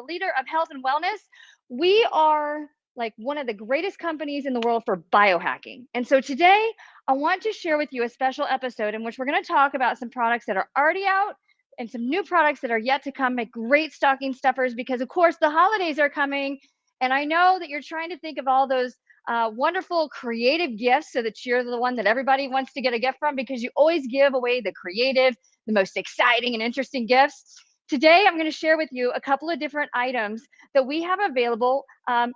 leader of health and wellness. We are like one of the greatest companies in the world for biohacking. And so today I want to share with you a special episode in which we're going to talk about some products that are already out and some new products that are yet to come, make great stocking stuffers because, of course, the holidays are coming. And I know that you're trying to think of all those wonderful creative gifts so that you're the one that everybody wants to get a gift from because you always give away the creative, the most exciting and interesting gifts. Today, I'm going to share with you a couple of different items that we have available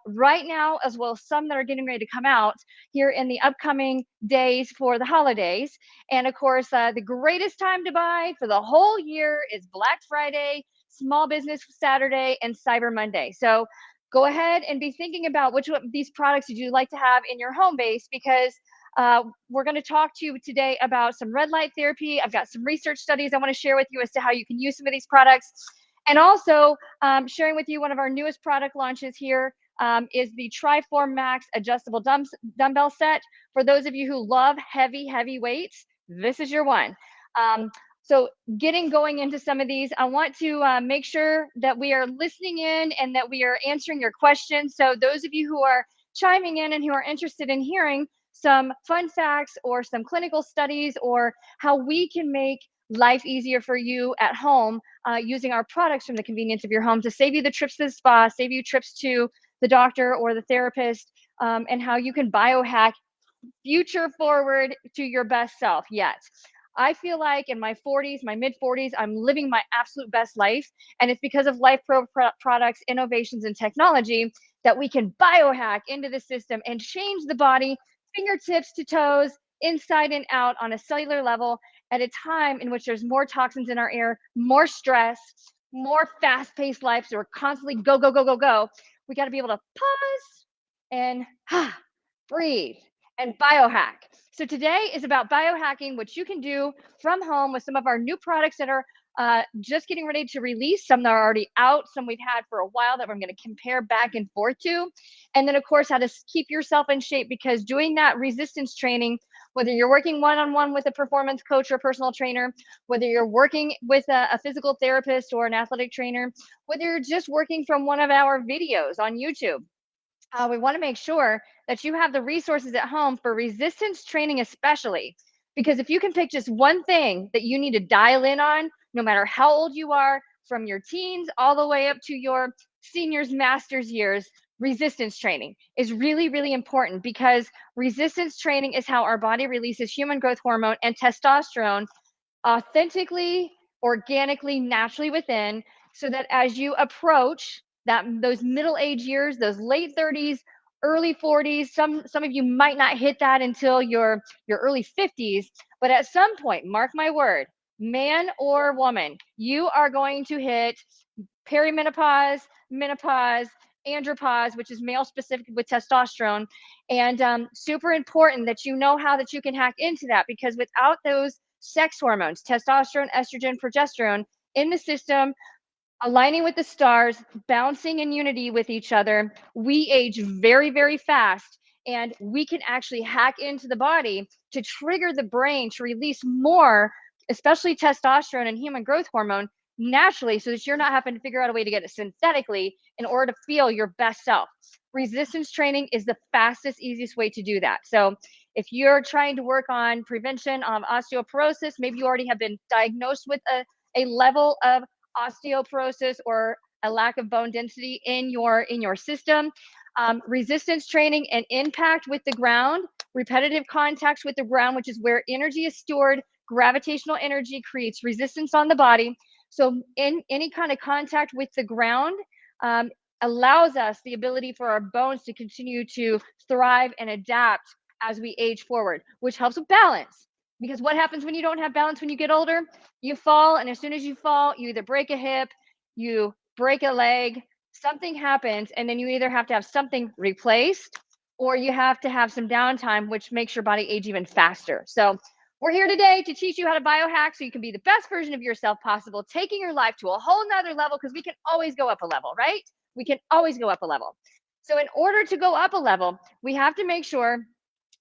right now, as well as some that are getting ready to come out here in the upcoming days for the holidays. And of course, the greatest time to buy for the whole year is Black Friday, Small Business Saturday, and Cyber Monday. So go ahead and be thinking about which of these products would you like to have in your home base because we're going to talk to you today about some red light therapy. I've got some research studies I want to share with you as to how you can use some of these products. And also sharing with you one of our newest product launches here is the Triform Max adjustable dumbbell set. For those of you who love heavy weights, this is your one. So going into some of these, I want to make sure that we are listening in and that we are answering your questions. So those of you who are chiming in and who are interested in hearing some fun facts or some clinical studies or how we can make life easier for you at home using our products from the convenience of your home to save you the trips to the spa, save you trips to the doctor or the therapist, and how you can biohack future forward to your best self yet. I feel like in my 40s, my mid 40s, I'm living my absolute best life. And it's because of LifePro products, innovations, and technology that we can biohack into the system and change the body, fingertips to toes, inside and out on a cellular level at a time in which there's more toxins in our air, more stress, more fast paced life. So we're constantly go, go, go, go, go. We got to be able to pause and breathe and biohack. So today is about biohacking, which you can do from home with some of our new products that are just getting ready to release, some that are already out, some we've had for a while that I'm going to compare back and forth to. And then, of course, how to keep yourself in shape because doing that resistance training, whether you're working one-on-one with a performance coach or a personal trainer, whether you're working with a physical therapist or an athletic trainer, whether you're just working from one of our videos on YouTube, we want to make sure that you have the resources at home for resistance training, especially because if you can pick just one thing that you need to dial in on, no matter how old you are, from your teens all the way up to your seniors, master's years, resistance training is really, really important because resistance training is how our body releases human growth hormone and testosterone authentically, organically, naturally within, so that as you approach those middle age years, those late 30s, early 40s, some of you might not hit that until your early 50s, but at some point, mark my word, man or woman, you are going to hit perimenopause, menopause, andropause, which is male specific with testosterone, and super important that you know how that you can hack into that because without those sex hormones, testosterone, estrogen, progesterone in the system, aligning with the stars, bouncing in unity with each other, we age very, very fast. And we can actually hack into the body to trigger the brain to release more, especially testosterone and human growth hormone, naturally, so that you're not having to figure out a way to get it synthetically in order to feel your best self. Resistance training is the fastest, easiest way to do that. So if you're trying to work on prevention of osteoporosis, maybe you already have been diagnosed with a level of osteoporosis or a lack of bone density in your system. Resistance training and impact with the ground, repetitive contacts with the ground, which is where energy is stored. Gravitational energy creates resistance on the body. So in any kind of contact with the ground allows us the ability for our bones to continue to thrive and adapt as we age forward, which helps with balance. Because what happens when you don't have balance when you get older? You fall, and as soon as you fall, you either break a hip, you break a leg, something happens, and then you either have to have something replaced or you have to have some downtime, which makes your body age even faster. So we're here today to teach you how to biohack so you can be the best version of yourself possible, taking your life to a whole nother level because we can always go up a level, right? We can always go up a level. So in order to go up a level, we have to make sure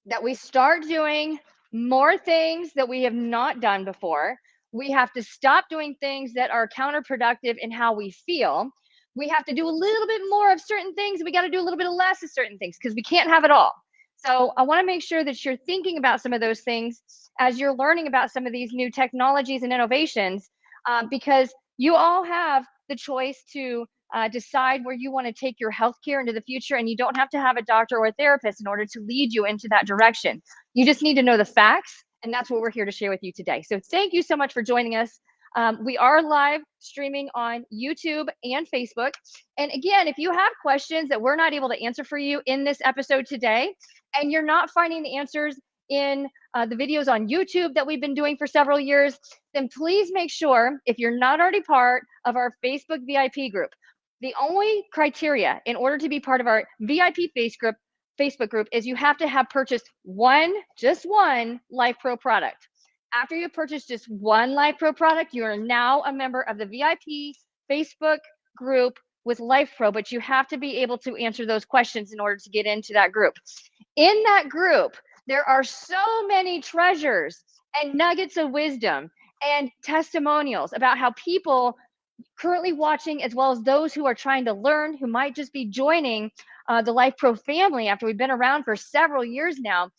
that we start doing more things that we have not done before. We have to stop doing things that are counterproductive in how we feel. We have to do a little bit more of certain things. We got to do a little bit less of certain things because we can't have it all. So I want to make sure that you're thinking about some of those things as you're learning about some of these new technologies and innovations, because you all have the choice to decide where you want to take your healthcare into the future, and you don't have to have a doctor or a therapist in order to lead you into that direction. You just need to know the facts, and that's what we're here to share with you today. So thank you so much for joining us. We are live streaming on YouTube and Facebook. And again, if you have questions that we're not able to answer for you in this episode today, and you're not finding the answers in the videos on YouTube that we've been doing for several years, then please make sure, if you're not already part of our Facebook VIP group, the only criteria in order to be part of our VIP Facebook group is you have to have purchased just one Life Pro product. After you purchase just one Life Pro product, you are now a member of the VIP Facebook group with Life Pro, but you have to be able to answer those questions in order to get into that group. In that group, there are so many treasures and nuggets of wisdom and testimonials about how people currently watching, as well as those who are trying to learn, who might just be joining the Life Pro family after we've been around for several years now.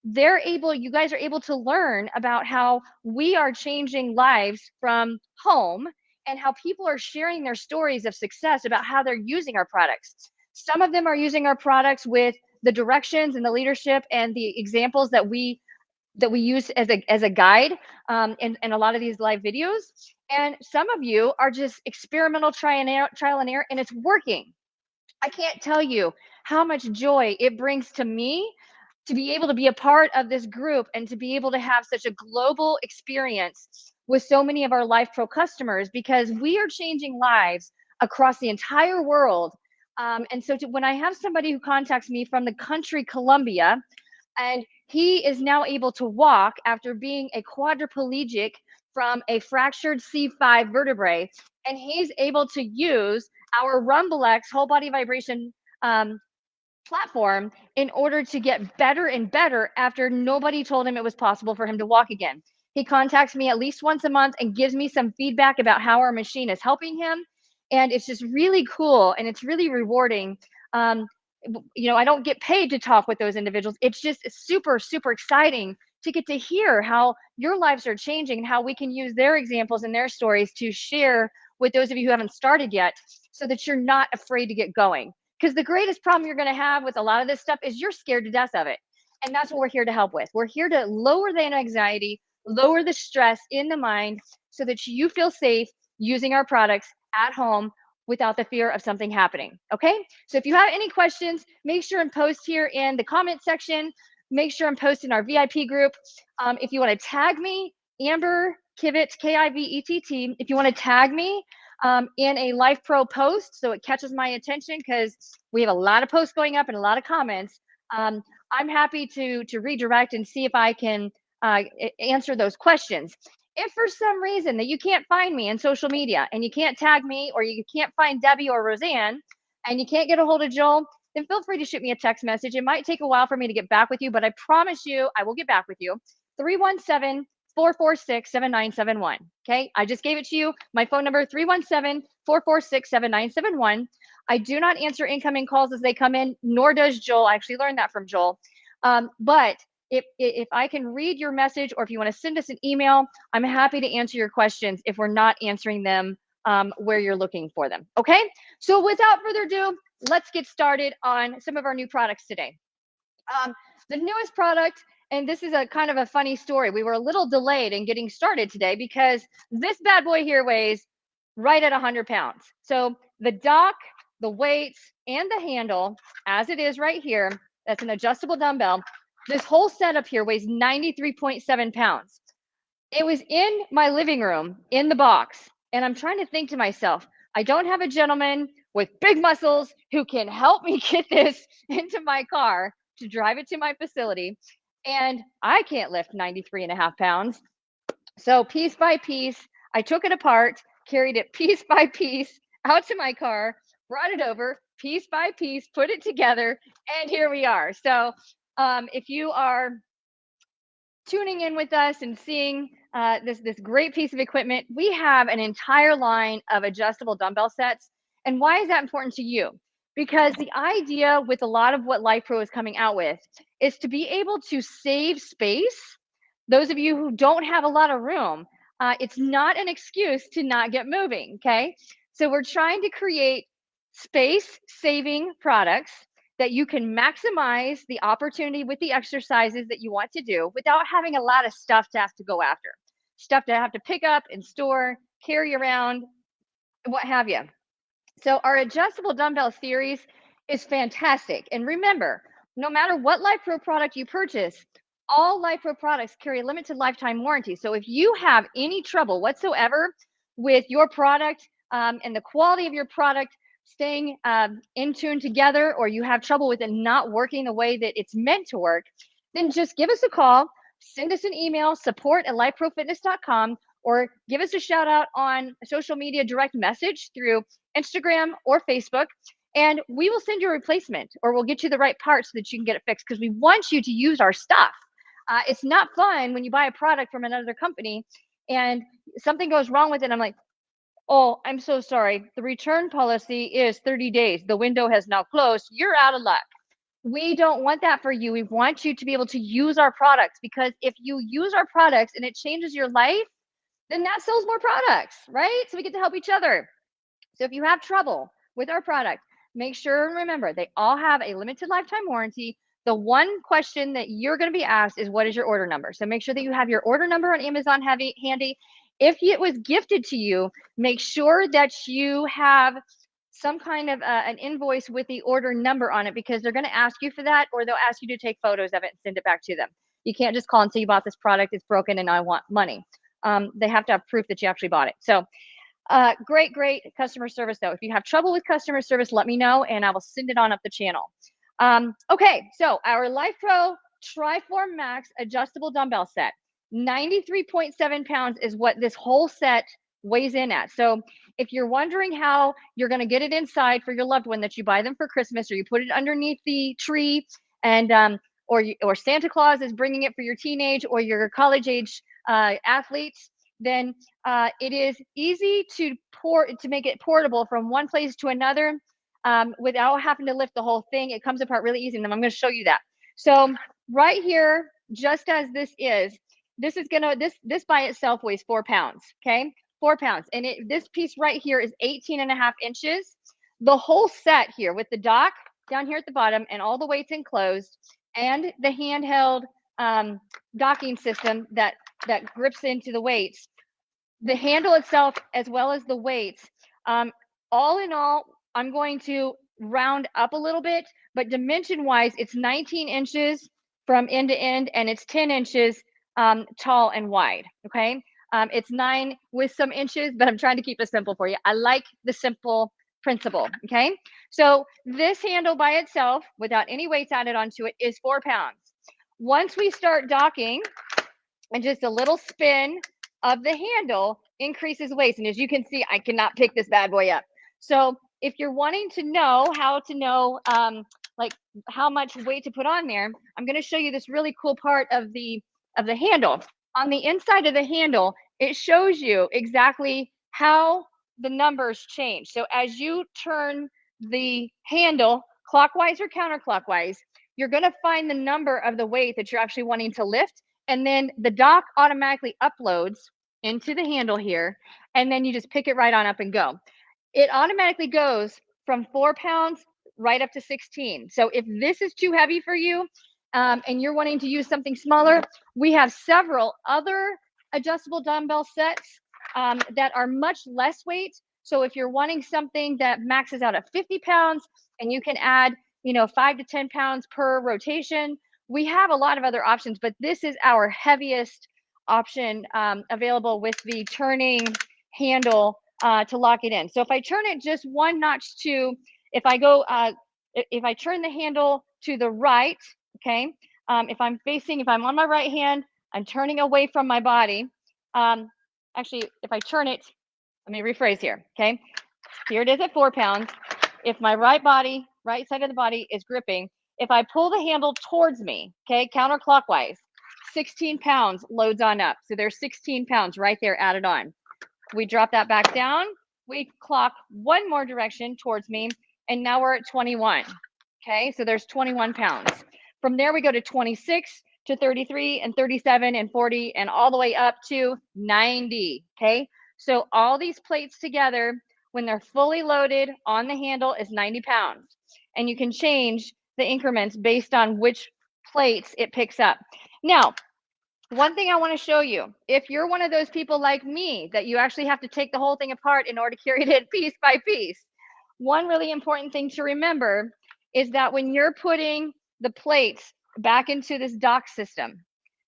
You guys are able to learn about how we are changing lives from home and how people are sharing their stories of success about how they're using our products. Some of them are using our products with the directions and the leadership and the examples that we use as a guide in a lot of these live videos. And some of you are just experimental trial and error, and it's working. I can't tell you how much joy it brings to me to be able to be a part of this group and to be able to have such a global experience with so many of our Life Pro customers, because we are changing lives across the entire world. And so when I have somebody who contacts me from the country Colombia, and he is now able to walk after being a quadriplegic from a fractured C5 vertebrae, and he's able to use our RumbleX whole body vibration platform in order to get better and better after nobody told him it was possible for him to walk again. He contacts me at least once a month and gives me some feedback about how our machine is helping him. And it's just really cool and it's really rewarding. I don't get paid to talk with those individuals. It's just super, super exciting to get to hear how your lives are changing and how we can use their examples and their stories to share with those of you who haven't started yet, so that you're not afraid to get going. Because the greatest problem you're going to have with a lot of this stuff is you're scared to death of it. And that's what we're here to help with. We're here to lower the anxiety, lower the stress in the mind so that you feel safe using our products at home without the fear of something happening. Okay? So if you have any questions, make sure and post here in the comment section. Make sure and post in our VIP group. If you want to tag me, Amber Kivett, Kivett, if you want to tag me in a Life Pro post so it catches my attention, because we have a lot of posts going up and a lot of comments, I'm happy to redirect and see if I can answer those questions. If for some reason that you can't find me in social media and you can't tag me, or you can't find Debbie or Roseanne, and you can't get a hold of Joel, then feel free to shoot me a text message. It might take a while for me to get back with you, but I promise you I will get back with you. 317-446-7971. Okay, I just gave it to you. My phone number, 317-446-7971. I do not answer incoming calls as they come in, nor does Joel. I actually learned that from Joel. But if I can read your message, or if you want to send us an email, I'm happy to answer your questions if we're not answering them where you're looking for them. Okay, so without further ado, let's get started on some of our new products today. The newest product, and this is a kind of a funny story. We were a little delayed in getting started today because this bad boy here weighs right at 100 pounds. So the dock, the weights, and the handle, as it is right here, that's an adjustable dumbbell. This whole setup here weighs 93.7 pounds. It was in my living room in the box. And I'm trying to think to myself, I don't have a gentleman with big muscles who can help me get this into my car to drive it to my facility. And I can't lift 93.5 pounds. So piece by piece, I took it apart, carried it piece by piece out to my car, brought it over piece by piece, put it together, and here we are. So if you are tuning in with us and seeing this great piece of equipment, we have an entire line of adjustable dumbbell sets. And why is that important to you? Because the idea with a lot of what LifePro is coming out with is to be able to save space. Those of you who don't have a lot of room, it's not an excuse to not get moving, okay? So we're trying to create space-saving products that you can maximize the opportunity with the exercises that you want to do without having a lot of stuff to have to go after. Stuff to have to pick up and store, carry around, what have you. So our adjustable dumbbell series is fantastic. And remember, no matter what LifePro product you purchase, all LifePro products carry a limited lifetime warranty. So if you have any trouble whatsoever with your product and the quality of your product staying in tune together, or you have trouble with it not working the way that it's meant to work, then just give us a call, send us an email, support@lifeprofitness.com, or give us a shout out on social media direct message through Instagram or Facebook, and we will send you a replacement, or we'll get you the right parts so that you can get it fixed, because we want you to use our stuff. It's not fun when you buy a product from another company and something goes wrong with it. I'm like, oh, I'm so sorry. The return policy is 30 days. The window has now closed. You're out of luck. We don't want that for you. We want you to be able to use our products, because if you use our products and it changes your life, then that sells more products, right? So we get to help each other. So if you have trouble with our product, make sure and remember they all have a limited lifetime warranty. The one question that you're going to be asked is, what is your order number? So make sure that you have your order number on Amazon handy. If it was gifted to you, make sure that you have some kind of an invoice with the order number on it, because they're going to ask you for that, or they'll ask you to take photos of it and send it back to them. You can't just call and say you bought this product, it's broken, and I want money. They have to have proof that you actually bought it. So great customer service though. If you have trouble with customer service, let me know and I will send it on up the channel. Okay, so our LifePro Triform Max adjustable dumbbell set, 93.7 pounds is what this whole set weighs in at. So if you're wondering how you're going to get it inside for your loved one that you buy them for Christmas, or you put it underneath the tree, and or Santa Claus is bringing it for your teenage or your college age athletes, then it is easy to make it portable from one place to another without having to lift the whole thing. It comes apart really easy, and I'm going to show you that. So right here, just as this is gonna, this by itself weighs 4 pounds, okay? 4 pounds. And this piece right here is 18.5 inches. The whole set here with the dock down here at the bottom and all the weights enclosed, and the handheld docking system that grips into the weights, the handle itself as well as the weights, all in all, I'm going to round up a little bit, but dimension wise, it's 19 inches from end to end, and it's 10 inches tall and wide, okay? It's 9 with some inches, but I'm trying to keep it simple for you. I like the simple principle, okay? So this handle by itself, without any weights added onto it, is 4 pounds. Once we start docking, and just a little spin of the handle increases weight. And as you can see, I cannot pick this bad boy up. So if you're wanting to know how to know like how much weight to put on there, I'm going to show you this really cool part of the handle. On the inside of the handle, it shows you exactly how the numbers change. So as you turn the handle clockwise or counterclockwise, you're going to find the number of the weight that you're actually wanting to lift, and then the dock automatically uploads into the handle here, and then you just pick it right on up and go. It automatically goes from 4 pounds right up to 16. So if this is too heavy for you and you're wanting to use something smaller, we have several other adjustable dumbbell sets that are much less weight. So if you're wanting something that maxes out at 50 pounds and you can add, 5 to 10 pounds per rotation, we have a lot of other options, but this is our heaviest option available with the turning handle to lock it in. So if I turn it just one notch if I turn the handle to the right, okay, if I'm on my right hand, I'm turning away from my body. Actually, if I turn it, let me rephrase here, okay? Here it is at 4 pounds. If my right side of the body is gripping, if I pull the handle towards me, okay, counterclockwise, 16 pounds loads on up. So there's 16 pounds right there added on. We drop that back down. we clock one more direction towards me, and now we're at 21. Okay, so there's 21 pounds. From there, we go to 26 to 33 and 37 and 40 and all the way up to 90. Okay, so all these plates together, when they're fully loaded on the handle, is 90 pounds. And you can change the increments based on which plates it picks up. Now, one thing I want to show you, if you're one of those people like me that you actually have to take the whole thing apart in order to carry it in piece by piece, one really important thing to remember is that when you're putting the plates back into this dock system,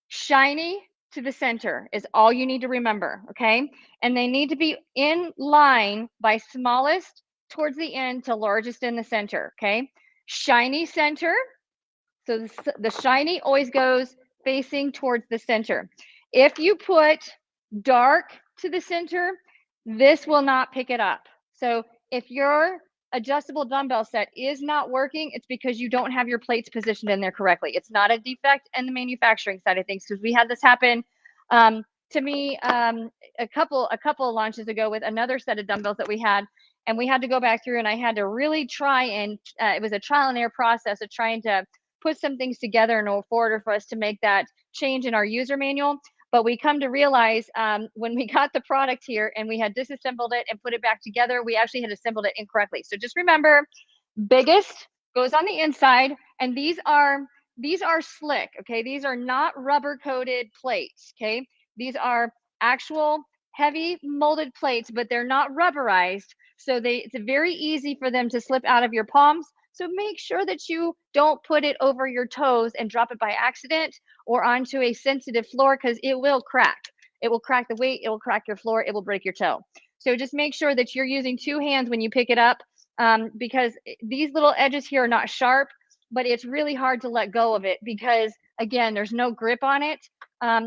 shiny to the center is all you need to remember, okay? And they need to be in line by smallest towards the end to largest in the center, okay? Shiny center. So the shiny always goes facing towards the center. If you put dark to the center, this will not pick it up. So if your adjustable dumbbell set is not working, it's because you don't have your plates positioned in there correctly. It's not a defect in the manufacturing side of things, because we had this happen to me a couple of launches ago with another set of dumbbells that we had, and we had to go back through and I had to really try and it was a trial and error process of trying to put some things together in order for us to make that change in our user manual. But we come to realize when we got the product here and we had disassembled it and put it back together, we actually had assembled it incorrectly. So just remember, biggest goes on the inside, and these are slick, okay? These are not rubber coated plates, okay? These are actual heavy molded plates, but they're not rubberized. So it's very easy for them to slip out of your palms. So make sure that you don't put it over your toes and drop it by accident or onto a sensitive floor, because it will crack. It will crack the weight, it will crack your floor, it will break your toe. So just make sure that you're using two hands when you pick it up, because these little edges here are not sharp, but it's really hard to let go of it because, again, there's no grip on it.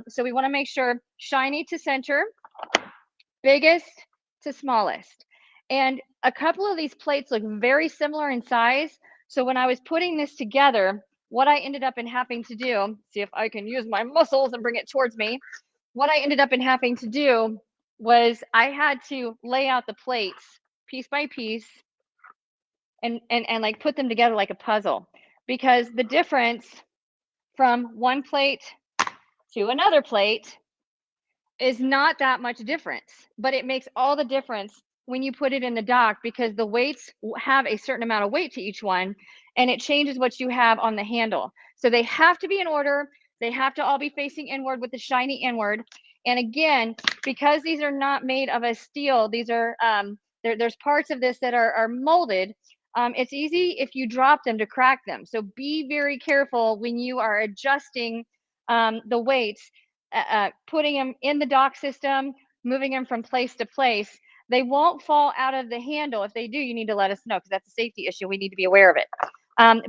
So we want to make sure shiny to center, biggest to smallest. And a couple of these plates look very similar in size. So when I was putting this together, what I ended up in having to do, see if I can use my muscles and bring it towards me. What I ended up in having to do was I had to lay out the plates piece by piece and like put them together like a puzzle, because the difference from one plate to another plate is not that much difference, but it makes all the difference when you put it in the dock, because the weights have a certain amount of weight to each one, and it changes what you have on the handle. So they have to be in order. They have to all be facing inward with the shiny inward. And again, because these are not made of a steel, these are there's parts of this that are molded. It's easy if you drop them to crack them. So be very careful when you are adjusting the weights, putting them in the dock system, moving them from place to place. They won't fall out of the handle. If they do, you need to let us know, because that's a safety issue. We need to be aware of it.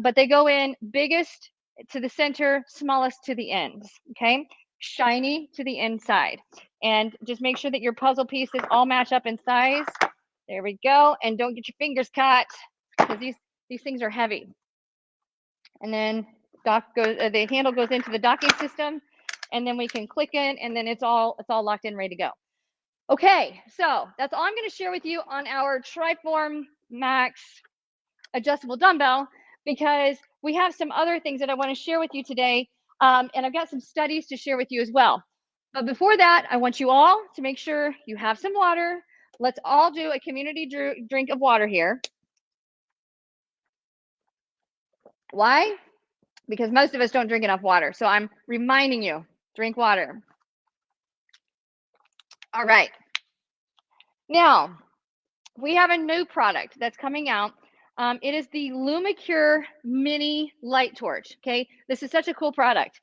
But they go in biggest to the center, smallest to the ends, okay? Shiny to the inside. And just make sure that your puzzle pieces all match up in size. There we go. And don't get your fingers caught, because these things are heavy. And then the handle goes into the docking system, and then we can click in, and then it's all locked in, ready to go. Okay, so that's all I'm going to share with you on our Triform Max adjustable dumbbell, because we have some other things that I want to share with you today, and I've got some studies to share with you as well. But before that, I want you all to make sure you have some water. Let's all do a community drink of water here. Why? Because most of us don't drink enough water. So I'm reminding you, drink water. All right. Now, we have a new product that's coming out. It is the LumiCure Mini Light Torch. Okay, this is such a cool product.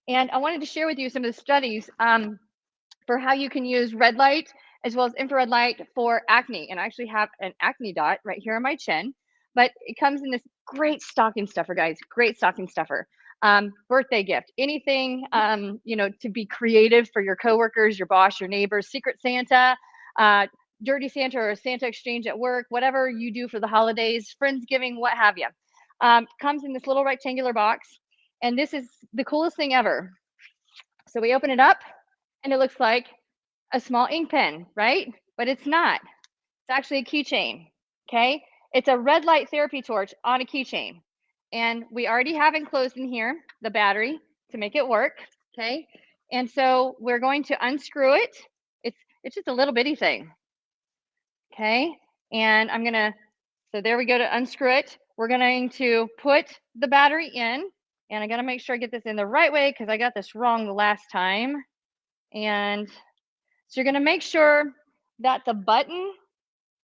And I wanted to share with you some of the studies for how you can use red light as well as infrared light for acne. And I actually have an acne dot right here on my chin, but it comes in this great stocking stuffer, guys. Great stocking stuffer. Birthday gift, anything, to be creative for your coworkers, your boss, your neighbors, Secret Santa, Dirty Santa, or Santa exchange at work, whatever you do for the holidays, Friendsgiving, what have you. Comes in this little rectangular box, and this is the coolest thing ever. So we open it up, and it looks like a small ink pen, right? But it's not. It's It's actually a keychain, okay? It's a red light therapy torch on a keychain. And we already have enclosed in here the battery to make it work, okay? And so we're going to unscrew it. It's just a little bitty thing, okay? And I'm gonna, so there we go to unscrew it. We're going to put the battery in, and I gotta make sure I get this in the right way because I got this wrong the last time. And so you're gonna make sure that the button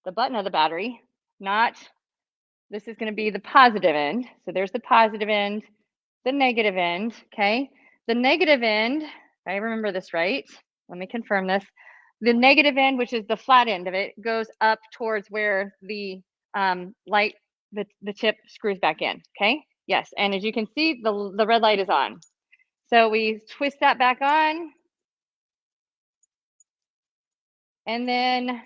of the battery, not, this is gonna be the positive end. So there's the positive end, the negative end, okay? The negative end, if I remember this right, let me confirm this. The negative end, which is the flat end of it, goes up towards where the light, the tip screws back in, okay? Yes, and as you can see, the red light is on. So we twist that back on. And then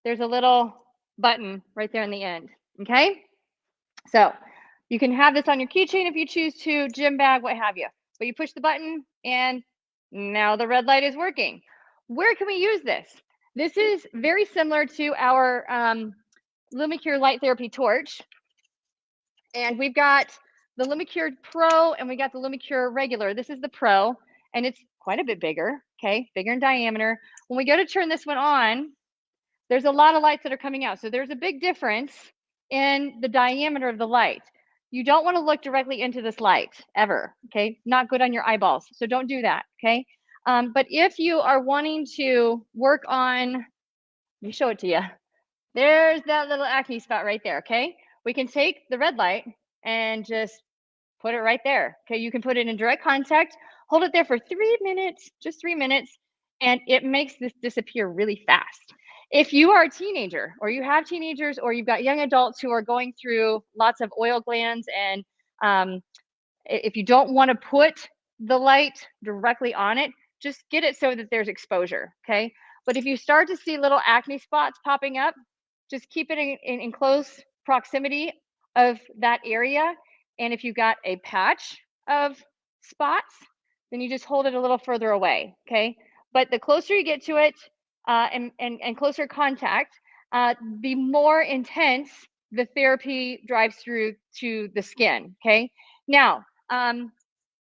there's a little button right there in the end, okay? So you can have this on your keychain if you choose to, gym bag, what have you. But you push the button and now the red light is working. Where can we use this? This is very similar to our Lumicure Light Therapy Torch. And we've got the Lumicure Pro and we got the Lumicure Regular. This is the Pro and it's quite a bit bigger, okay? Bigger in diameter. When we go to turn this one on, there's a lot of lights that are coming out. So there's a big difference in the diameter of the light. You don't want to look directly into this light ever, okay? Not good on your eyeballs. So don't do that, okay? But if you are wanting to work on, let me show it to you. There's that little acne spot right there, okay? We can take the red light and just put it right there, okay? You can put it in direct contact, hold it there for 3 minutes, just 3 minutes, and it makes this disappear really fast. If you are a teenager or you have teenagers or you've got young adults who are going through lots of oil glands and if you don't want to put the light directly on it, just get it so that there's exposure, okay? But if you start to see little acne spots popping up, just keep it in close proximity of that area. And if you've got a patch of spots, then you just hold it a little further away, okay? But the closer you get to it and closer contact, the more intense the therapy drives through to the skin, okay? Now,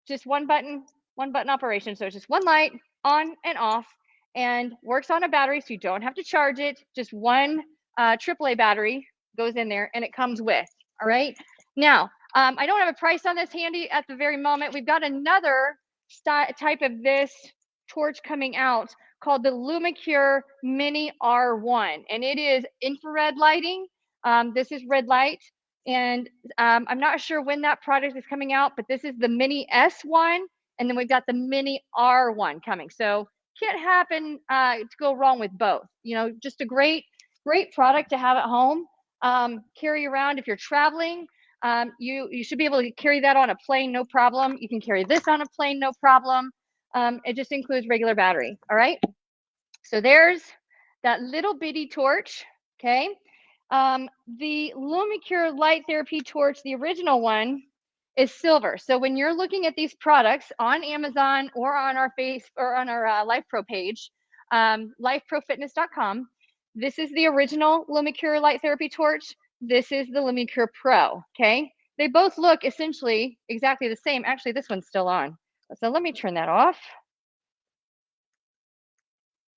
just one button operation. So it's just one light on and off and works on a battery. So you don't have to charge it. Just one AAA battery goes in there and it comes with, all right? Now, I don't have a price on this handy at the very moment. We've got another type of this torch coming out called the Lumicure Mini R1, and it is infrared lighting. This is red light, and I'm not sure when that product is coming out, but this is the Mini S1, and then we've got the Mini R1 coming. So can't happen to go wrong with both. You know, just a great product to have at home, carry around if you're traveling. You should be able to carry that on a plane, no problem. You can carry this on a plane, no problem. It just includes regular battery, all right? So there's that little bitty torch, okay? The Lumicure Light Therapy Torch, the original one, is silver. So when you're looking at these products on Amazon or on our LifePro page, lifeprofitness.com, this is the original Lumicure Light Therapy Torch. This is the Lumicure Pro, okay? They both look essentially exactly the same. Actually, this one's still on. So let me turn that off.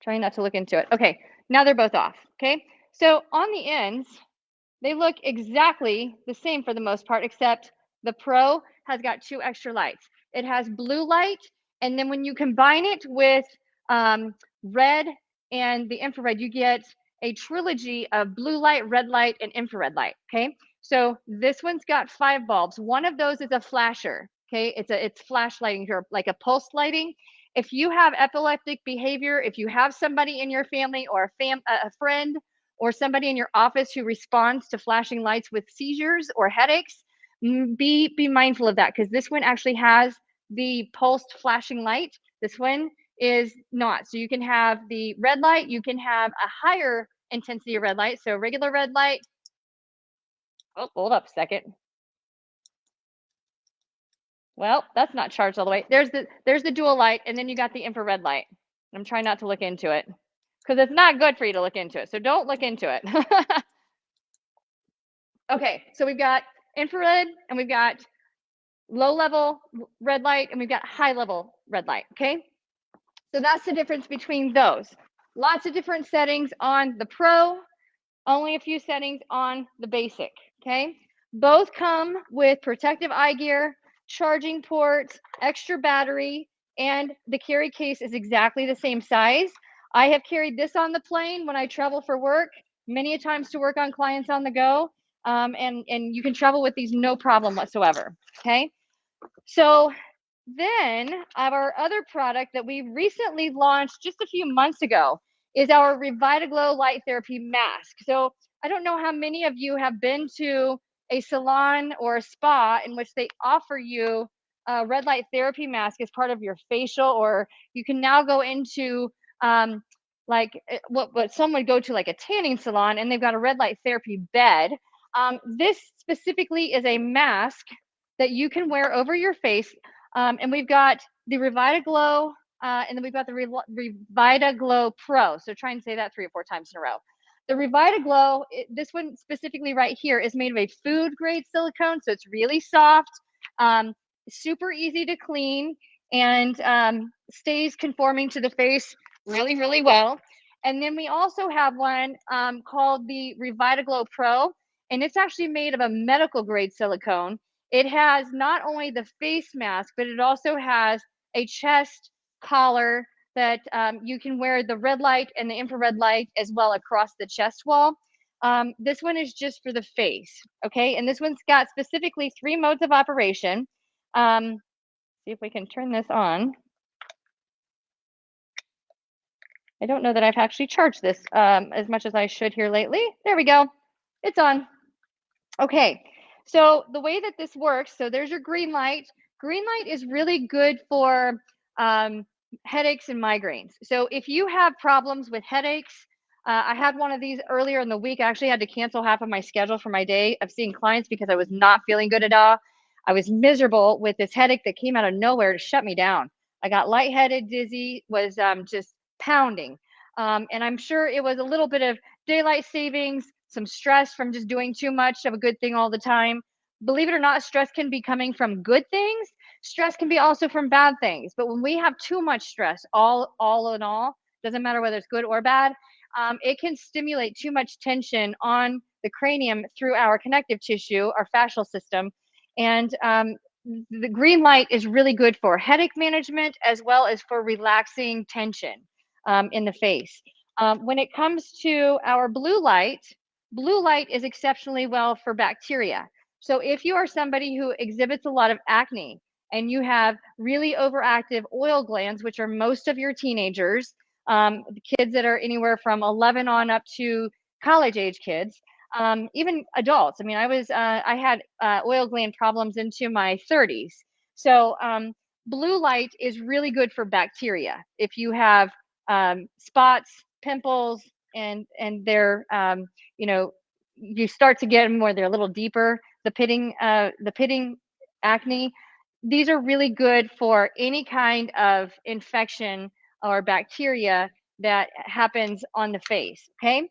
Trying not to look into it. Okay, now they're both off, okay? So on the ends, they look exactly the same for the most part, except the Pro has got 2 extra lights. It has blue light, and then when you combine it with red and the infrared, you get a trilogy of blue light, red light, and infrared light, okay? So this one's got 5 bulbs. One of those is a flasher, okay? It's flash lighting here, like a pulse lighting. If you have epileptic behavior, if you have somebody in your family or a friend or somebody in your office who responds to flashing lights with seizures or headaches, be mindful of that, because this one actually has the pulsed flashing light. This one is not. So you can have the red light, you can have a higher intensity of red light. So regular red light. Oh, hold up a second. Well, that's not charged all the way. There's the dual light, and then you got the infrared light. I'm trying not to look into it. because it's not good for you to look into it. So don't look into it. Okay, so we've got infrared and we've got low level red light and we've got high level red light. Okay, so that's the difference between those. Lots of different settings on the Pro, only a few settings on the basic. Okay, both come with protective eye gear, charging ports, extra battery, and the carry case is exactly the same size. I have carried this on the plane when I travel for work, many a times to work on clients on the go. And you can travel with these no problem whatsoever. Okay, so then our other product that we recently launched just a few months ago is our Revitaglow Light Therapy Mask. So I don't know how many of you have been to a salon or a spa in which they offer you a red light therapy mask as part of your facial, or you can now go into like what some would go to like a tanning salon and they've got a red light therapy bed. This specifically is a mask that you can wear over your face. And we've got the Revitaglow, and then we've got the Revitaglow Pro. So try and say that 3 or 4 times in a row. The Revitaglow, this one specifically right here, is made of a food grade silicone. So it's really soft, super easy to clean, and stays conforming to the face really, really well. And then we also have one called the Revitaglow Pro, and it's actually made of a medical grade silicone. It has not only the face mask, but it also has a chest collar that you can wear the red light and the infrared light as well across the chest wall. This one is just for the face, okay? And this one's got specifically 3 modes of operation. See if we can turn this on. I don't know that I've actually charged this as much as I should here lately. There we go. It's on. Okay, so the way that this works, so there's your green light. Green light is really good for headaches and migraines. So if you have problems with headaches, I had one of these earlier in the week. I actually had to cancel half of my schedule for my day of seeing clients because I was not feeling good at all. I was miserable with this headache that came out of nowhere to shut me down. I got lightheaded, dizzy, was just pounding. And I'm sure it was a little bit of daylight savings, some stress from just doing too much of a good thing all the time. Believe it or not, stress can be coming from good things. Stress can be also from bad things. But when we have too much stress, all in all, doesn't matter whether it's good or bad, it can stimulate too much tension on the cranium through our connective tissue, our fascial system. And the green light is really good for headache management as well as for relaxing tension in the face. When it comes to our blue light is exceptionally well for bacteria. So if you are somebody who exhibits a lot of acne and you have really overactive oil glands, which are most of your teenagers, the kids that are anywhere from 11 on up to college age kids, even adults. I mean, I had oil gland problems into my 30s. So blue light is really good for bacteria. If you have spots, pimples, and they're you know, you start to get them where they're a little deeper, the pitting acne, these are really good for any kind of infection or bacteria that happens on the face. Okay,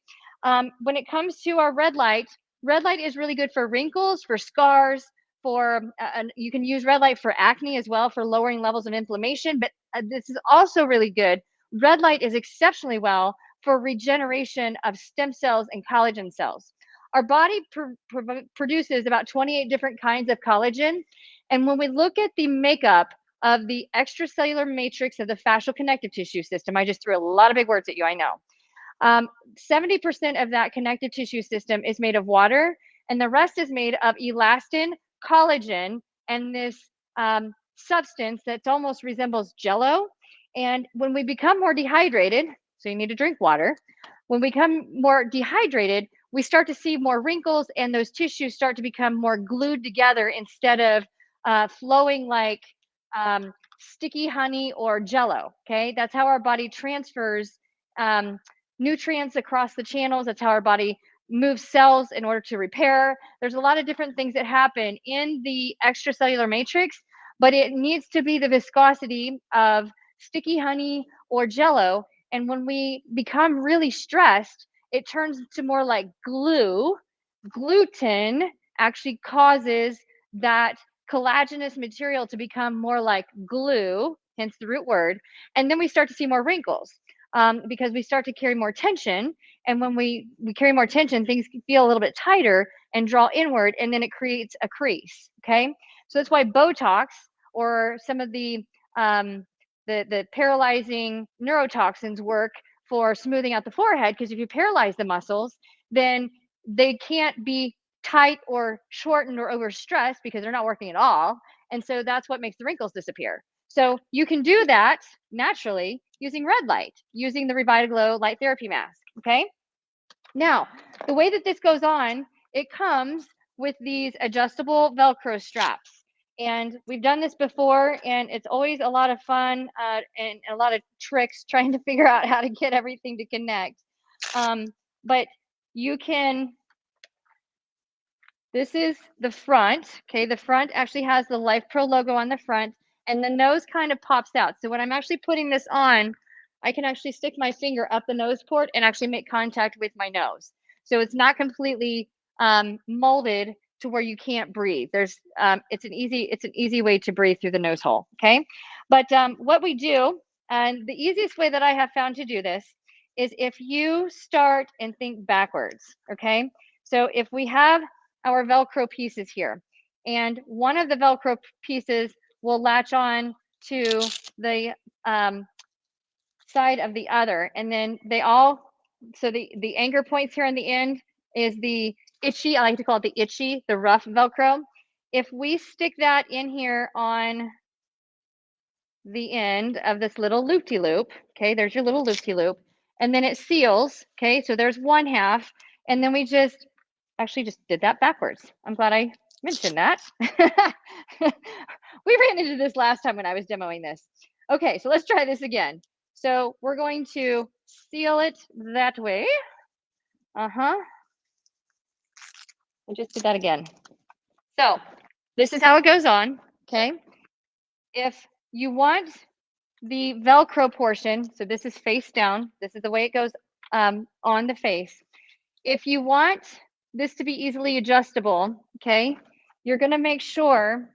when it comes to our red light is really good for wrinkles, for scars, for you can use red light for acne as well, for lowering levels of inflammation. But this is also really good. Red light is exceptionally well for regeneration of stem cells and collagen cells. Our body produces about 28 different kinds of collagen. And when we look at the makeup of the extracellular matrix of the fascial connective tissue system, I just threw a lot of big words at you, I know. 70% of that connective tissue system is made of water, and the rest is made of elastin, collagen, and this substance that almost resembles jello. And when we become more dehydrated, so you need to drink water, when we become more dehydrated, we start to see more wrinkles and those tissues start to become more glued together instead of flowing like sticky honey or jello. Okay, that's how our body transfers nutrients across the channels. That's how our body moves cells in order to repair. There's a lot of different things that happen in the extracellular matrix, but it needs to be the viscosity of sticky honey or jello And when we become really stressed, it turns to more like glue. Gluten actually causes that collagenous material to become more like glue, hence the root word. And then we start to see more wrinkles because we start to carry more tension. And when we carry more tension, things feel a little bit tighter and draw inward, and then it creates a crease. Okay. So that's why Botox or some of the paralyzing neurotoxins work for smoothing out the forehead, because if you paralyze the muscles, then they can't be tight or shortened or overstressed because they're not working at all. And so that's what makes the wrinkles disappear. So you can do that naturally using red light, using the Revitaglow Light Therapy Mask. Okay. Now, the way that this goes on, it comes with these adjustable Velcro straps. And we've done this before, and it's always a lot of fun and a lot of tricks trying to figure out how to get everything to connect. But you can, this is the front, okay? The front actually has the Life Pro logo on the front, and the nose kind of pops out. So when I'm actually putting this on, I can actually stick my finger up the nose port and actually make contact with my nose. So it's not completely molded to where you can't breathe. It's an easy way to breathe through the nose hole, okay? But what we do, and the easiest way that I have found to do this is if you start and think backwards, okay? So if we have our Velcro pieces here, and one of the Velcro pieces will latch on to the side of the other, and then so the anchor points here on the end is the itchy, I like to call it the rough Velcro. If we stick that in here on the end of this little loop-de-loop, okay, there's your little loop-de-loop, and then it seals, okay, so there's one half, and then we just did that backwards. I'm glad I mentioned that. We ran into this last time when I was demoing this. Okay, so let's try this again. So we're going to seal it that way. I just did that again. So this is how it goes on, okay? If you want the Velcro portion, so this is face down, this is the way it goes on the face. If you want this to be easily adjustable, okay, you're going to make sure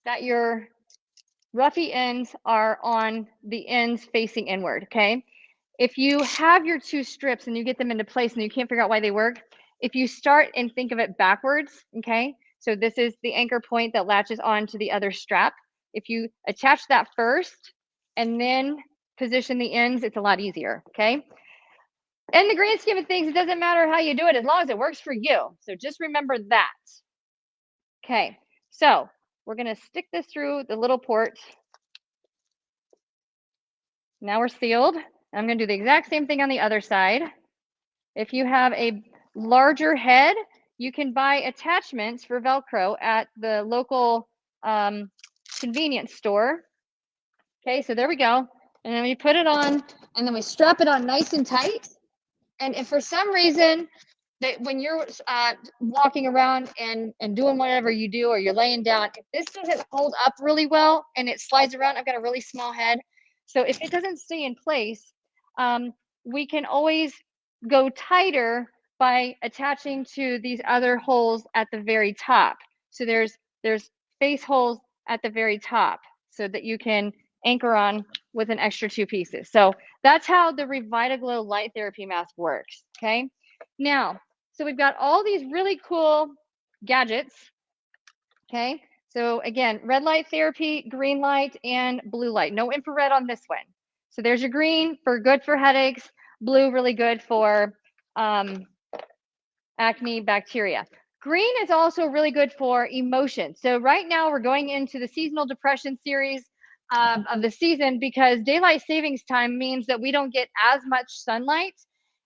that your roughy ends are on the ends facing inward, okay? If you have your two strips and you get them into place and you can't figure out why they work, if you start and think of it backwards, okay, so this is the anchor point that latches on to the other strap. If you attach that first and then position the ends, it's a lot easier, okay? In the grand scheme of things, it doesn't matter how you do it as long as it works for you. So just remember that. Okay, so we're going to stick this through the little port. Now we're sealed. I'm going to do the exact same thing on the other side. If you have a larger head, you can buy attachments for Velcro at the local convenience store. Okay, so there we go. And then we put it on, and then we strap it on nice and tight. And if for some reason that when you're walking around and doing whatever you do, or you're laying down, if this doesn't hold up really well and it slides around, I've got a really small head. So if it doesn't stay in place, we can always go tighter by attaching to these other holes at the very top. So there's face holes at the very top so that you can anchor on with an extra two pieces. So that's how the Revitaglow Light Therapy Mask works, okay? Now, so we've got all these really cool gadgets, okay? So again, red light therapy, green light, and blue light. No infrared on this one. So there's your green for good for headaches, blue really good for acne, bacteria. Green is also really good for emotion. So right now we're going into the seasonal depression series of the season, because daylight savings time means that we don't get as much sunlight,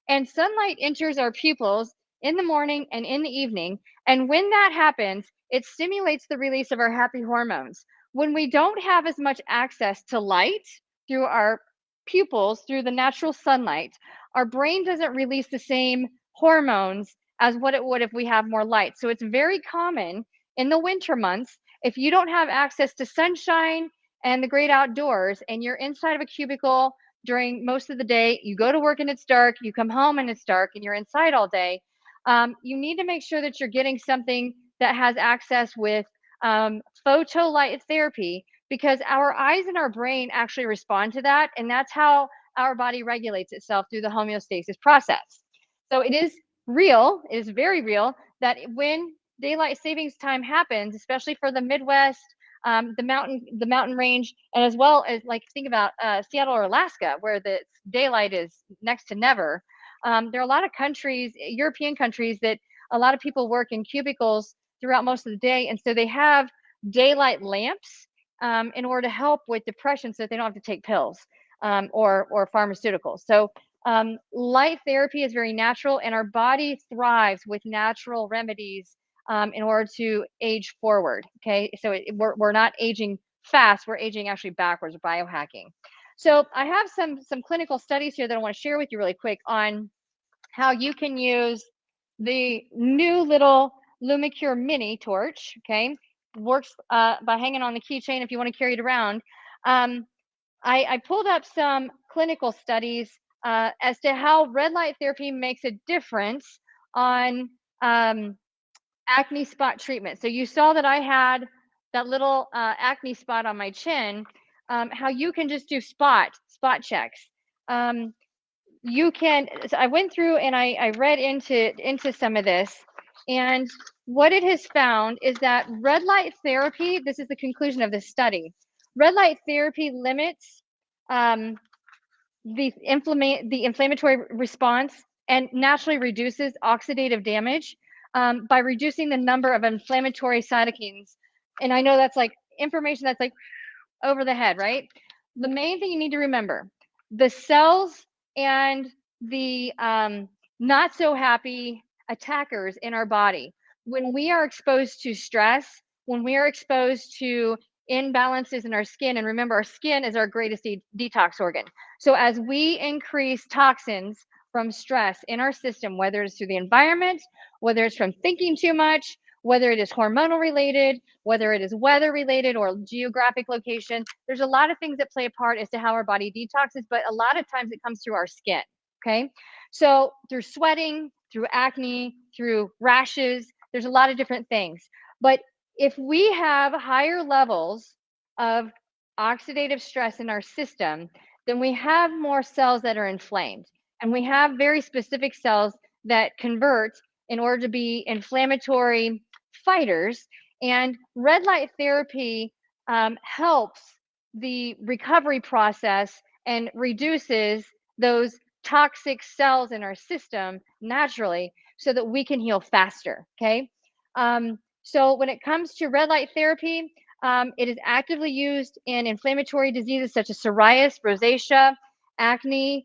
and sunlight enters our pupils in the morning and in the evening. And when that happens, it stimulates the release of our happy hormones. When we don't have as much access to light through our pupils, through the natural sunlight, our brain doesn't release the same hormones as what it would if we have more light. So it's very common in the winter months, if you don't have access to sunshine and the great outdoors, and you're inside of a cubicle, during most of the day. You go to work and it's dark, you come home and it's dark, and you're inside all day. You need to make sure that you're getting something that has access with photolight therapy, because our eyes and our brain actually respond to that. And that's how our body regulates itself through the homeostasis process. So it is real, it is very real that when daylight savings time happens, especially for the Midwest, the mountain range, and as well as, like, think about Seattle or Alaska, where the daylight is next to never. There are a lot of countries, European countries, that a lot of people work in cubicles throughout most of the day, and so they have daylight lamps in order to help with depression, so that they don't have to take pills or pharmaceuticals. So light therapy is very natural, and our body thrives with natural remedies in order to age forward. Okay, so we're not aging fast; we're aging actually backwards, biohacking. So I have some clinical studies here that I want to share with you really quick on how you can use the new little Lumicure mini torch. Okay, works by hanging on the keychain if you want to carry it around. I pulled up some clinical studies as to how red light therapy makes a difference on acne spot treatment. So you saw that I had that little acne spot on my chin. How you can just do spot checks. You can. So I went through and I read into some of this, and what it has found is that red light therapy. This is the conclusion of this study. Red light therapy limits the inflammatory response and naturally reduces oxidative damage by reducing the number of inflammatory cytokines. And I know that's like information that's like over the head, right? The main thing you need to remember, the cells and the not so happy attackers in our body, when we are exposed to stress, when we are exposed to imbalances in our skin, and remember, our skin is our greatest detox organ. So as we increase toxins from stress in our system, whether it's through the environment, whether it's from thinking too much, whether it is hormonal related, whether it is weather related or geographic location, there's a lot of things that play a part as to how our body detoxes, but a lot of times it comes through our skin. Okay, so through sweating, through acne, through rashes, there's a lot of different things. But if we have higher levels of oxidative stress in our system, then we have more cells that are inflamed, and we have very specific cells that convert in order to be inflammatory fighters. And red light therapy helps the recovery process and reduces those toxic cells in our system naturally, so that we can heal faster. Okay, so when it comes to red light therapy, it is actively used in inflammatory diseases such as psoriasis, rosacea, acne,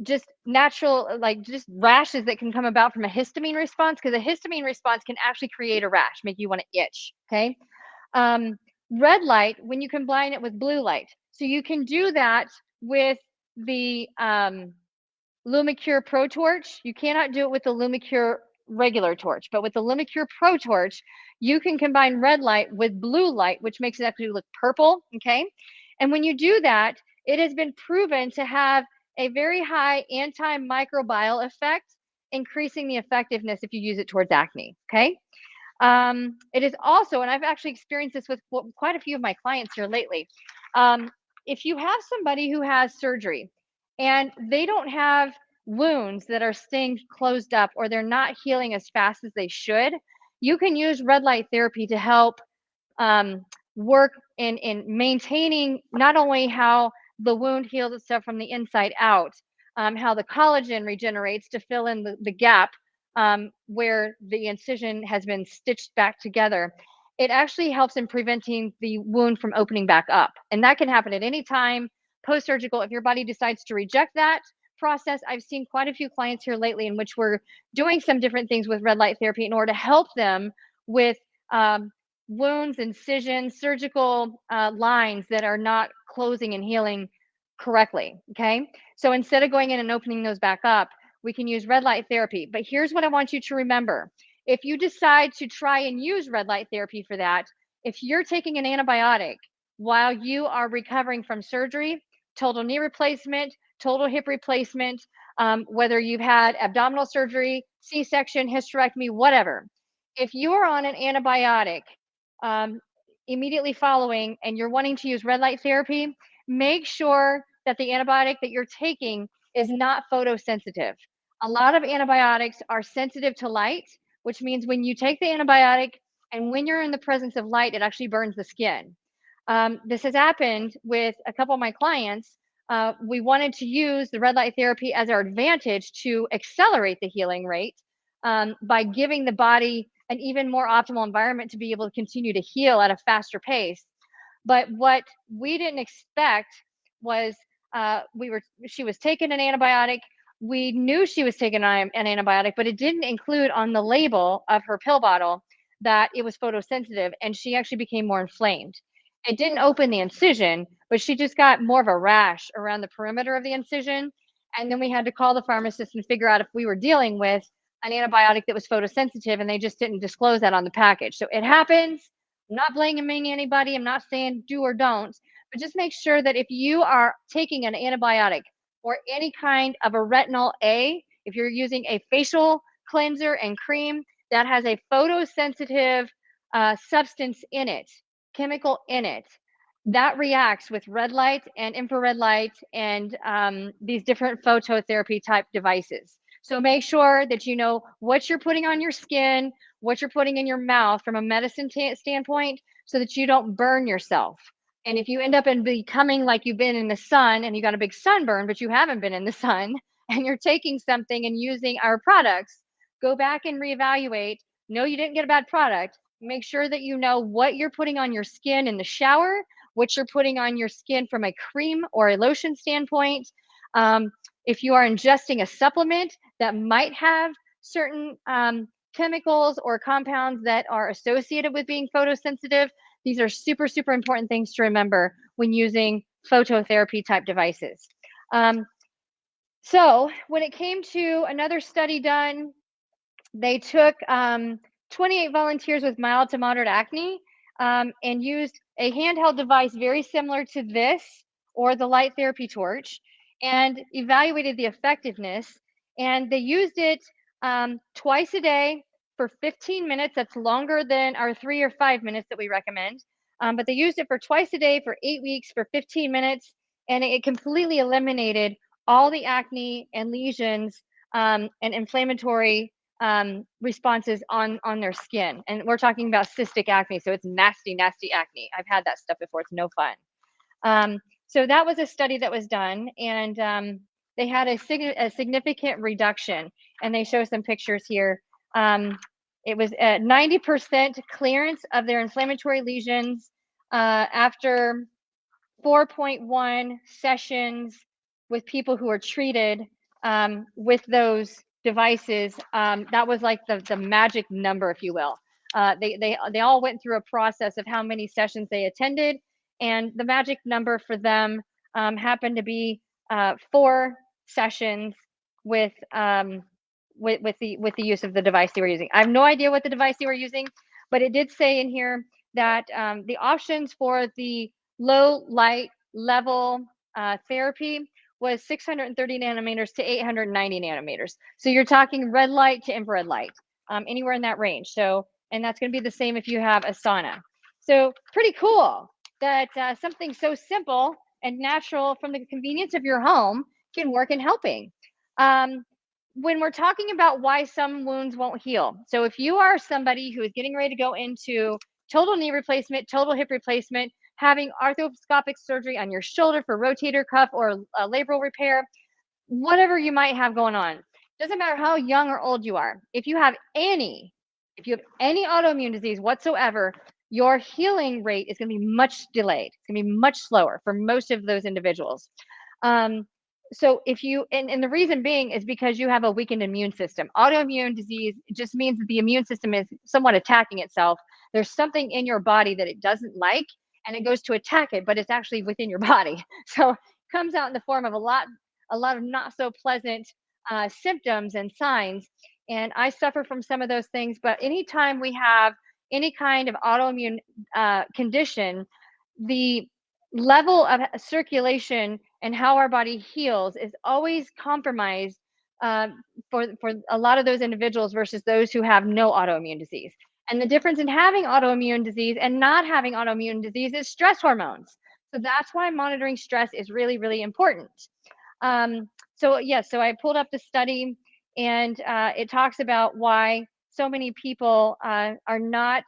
just natural, like just rashes that can come about from a histamine response, because a histamine response can actually create a rash, make you want to itch. Okay. Red light, when you combine it with blue light. So you can do that with the Lumicure Pro Torch. You cannot do it with the Lumicure regular torch, but with the Lumicure Pro Torch, you can combine red light with blue light, which makes it actually look purple. Okay. And when you do that, it has been proven to have a very high antimicrobial effect, increasing the effectiveness if you use it towards acne. Okay. It is also, and I've actually experienced this with quite a few of my clients here lately. If you have somebody who has surgery and they don't have wounds that are staying closed up, or they're not healing as fast as they should, you can use red light therapy to help work in maintaining not only how the wound heals itself from the inside out, how the collagen regenerates to fill in the gap where the incision has been stitched back together. It actually helps in preventing the wound from opening back up. And that can happen at any time post-surgical. If your body decides to reject that process, I've seen quite a few clients here lately in which we're doing some different things with red light therapy in order to help them with wounds, incisions, surgical lines that are not closing and healing correctly. Okay. So instead of going in and opening those back up, we can use red light therapy. But here's what I want you to remember. If you decide to try and use red light therapy for that, if you're taking an antibiotic while you are recovering from surgery, total knee replacement, total hip replacement, whether you've had abdominal surgery, C-section, hysterectomy, whatever. If you're on an antibiotic um, immediately following and you're wanting to use red light therapy, make sure that the antibiotic that you're taking is not photosensitive. A lot of antibiotics are sensitive to light, which means when you take the antibiotic and when you're in the presence of light, it actually burns the skin. This has happened with a couple of my clients. We wanted to use the red light therapy as our advantage to accelerate the healing rate by giving the body an even more optimal environment to be able to continue to heal at a faster pace. But what we didn't expect was she was taking an antibiotic. We knew she was taking an antibiotic, but it didn't include on the label of her pill bottle that it was photosensitive, and she actually became more inflamed. It didn't open the incision, but she just got more of a rash around the perimeter of the incision. And then we had to call the pharmacist and figure out if we were dealing with an antibiotic that was photosensitive, and they just didn't disclose that on the package. So it happens. I'm not blaming anybody. I'm not saying do or don't, but just make sure that if you are taking an antibiotic or any kind of a retinol A, if you're using a facial cleanser and cream that has a photosensitive substance in it, chemical in it, that reacts with red light and infrared light and these different phototherapy type devices. So make sure that you know what you're putting on your skin, what you're putting in your mouth from a medicine standpoint, so that you don't burn yourself. And if you end up in becoming like you've been in the sun and you got a big sunburn, but you haven't been in the sun, and you're taking something and using our products, go back and reevaluate. No, you didn't get a bad product. Make sure that you know what you're putting on your skin in the shower, what you're putting on your skin from a cream or a lotion standpoint. If you are ingesting a supplement that might have certain chemicals or compounds that are associated with being photosensitive, these are super, super important things to remember when using phototherapy type devices. So when it came to another study done, they took 28 volunteers with mild to moderate acne and used a handheld device very similar to this or the light therapy torch and evaluated the effectiveness. And they used it twice a day for 15 minutes. That's longer than our 3 or 5 minutes that we recommend. But they used it for twice a day for 8 weeks for 15 minutes, and it completely eliminated all the acne and lesions and inflammatory responses on their skin. And we're talking about cystic acne, so it's nasty, nasty acne. I've had that stuff before. It's no fun. So that was a study that was done, and they had a significant reduction, and they show some pictures here. It was at 90% clearance of their inflammatory lesions after 4.1 sessions with people who are treated with those devices. That was like the magic number, if you will. They all went through a process of how many sessions they attended, and the magic number for them happened to be 4 sessions with the use of the device they were using. I have no idea what the device they were using, but it did say in here that the options for the low light level therapy was 630 nanometers to 890 nanometers. So you're talking red light to infrared light, anywhere in that range. So, and that's going to be the same if you have a sauna. So pretty cool that something so simple and natural from the convenience of your home can work in helping. When we're talking about why some wounds won't heal, so if you are somebody who is getting ready to go into total knee replacement, total hip replacement, having arthroscopic surgery on your shoulder for rotator cuff or a labral repair, whatever you might have going on, doesn't matter how young or old you are. If you have any autoimmune disease whatsoever, your healing rate is going to be much delayed. It's going to be much slower for most of those individuals. So if you, and the reason being is because you have a weakened immune system. Autoimmune disease just means that the immune system is somewhat attacking itself. There's something in your body that it doesn't like, and it goes to attack it, but it's actually within your body. So it comes out in the form of a lot of not so pleasant symptoms and signs. And I suffer from some of those things, but anytime we have any kind of autoimmune condition, the level of circulation and how our body heals is always compromised uh, for a lot of those individuals versus those who have no autoimmune disease. And the difference in having autoimmune disease and not having autoimmune disease is stress hormones. So that's why monitoring stress is really, really important. So yes, so I pulled up the study, and it talks about why so many people are not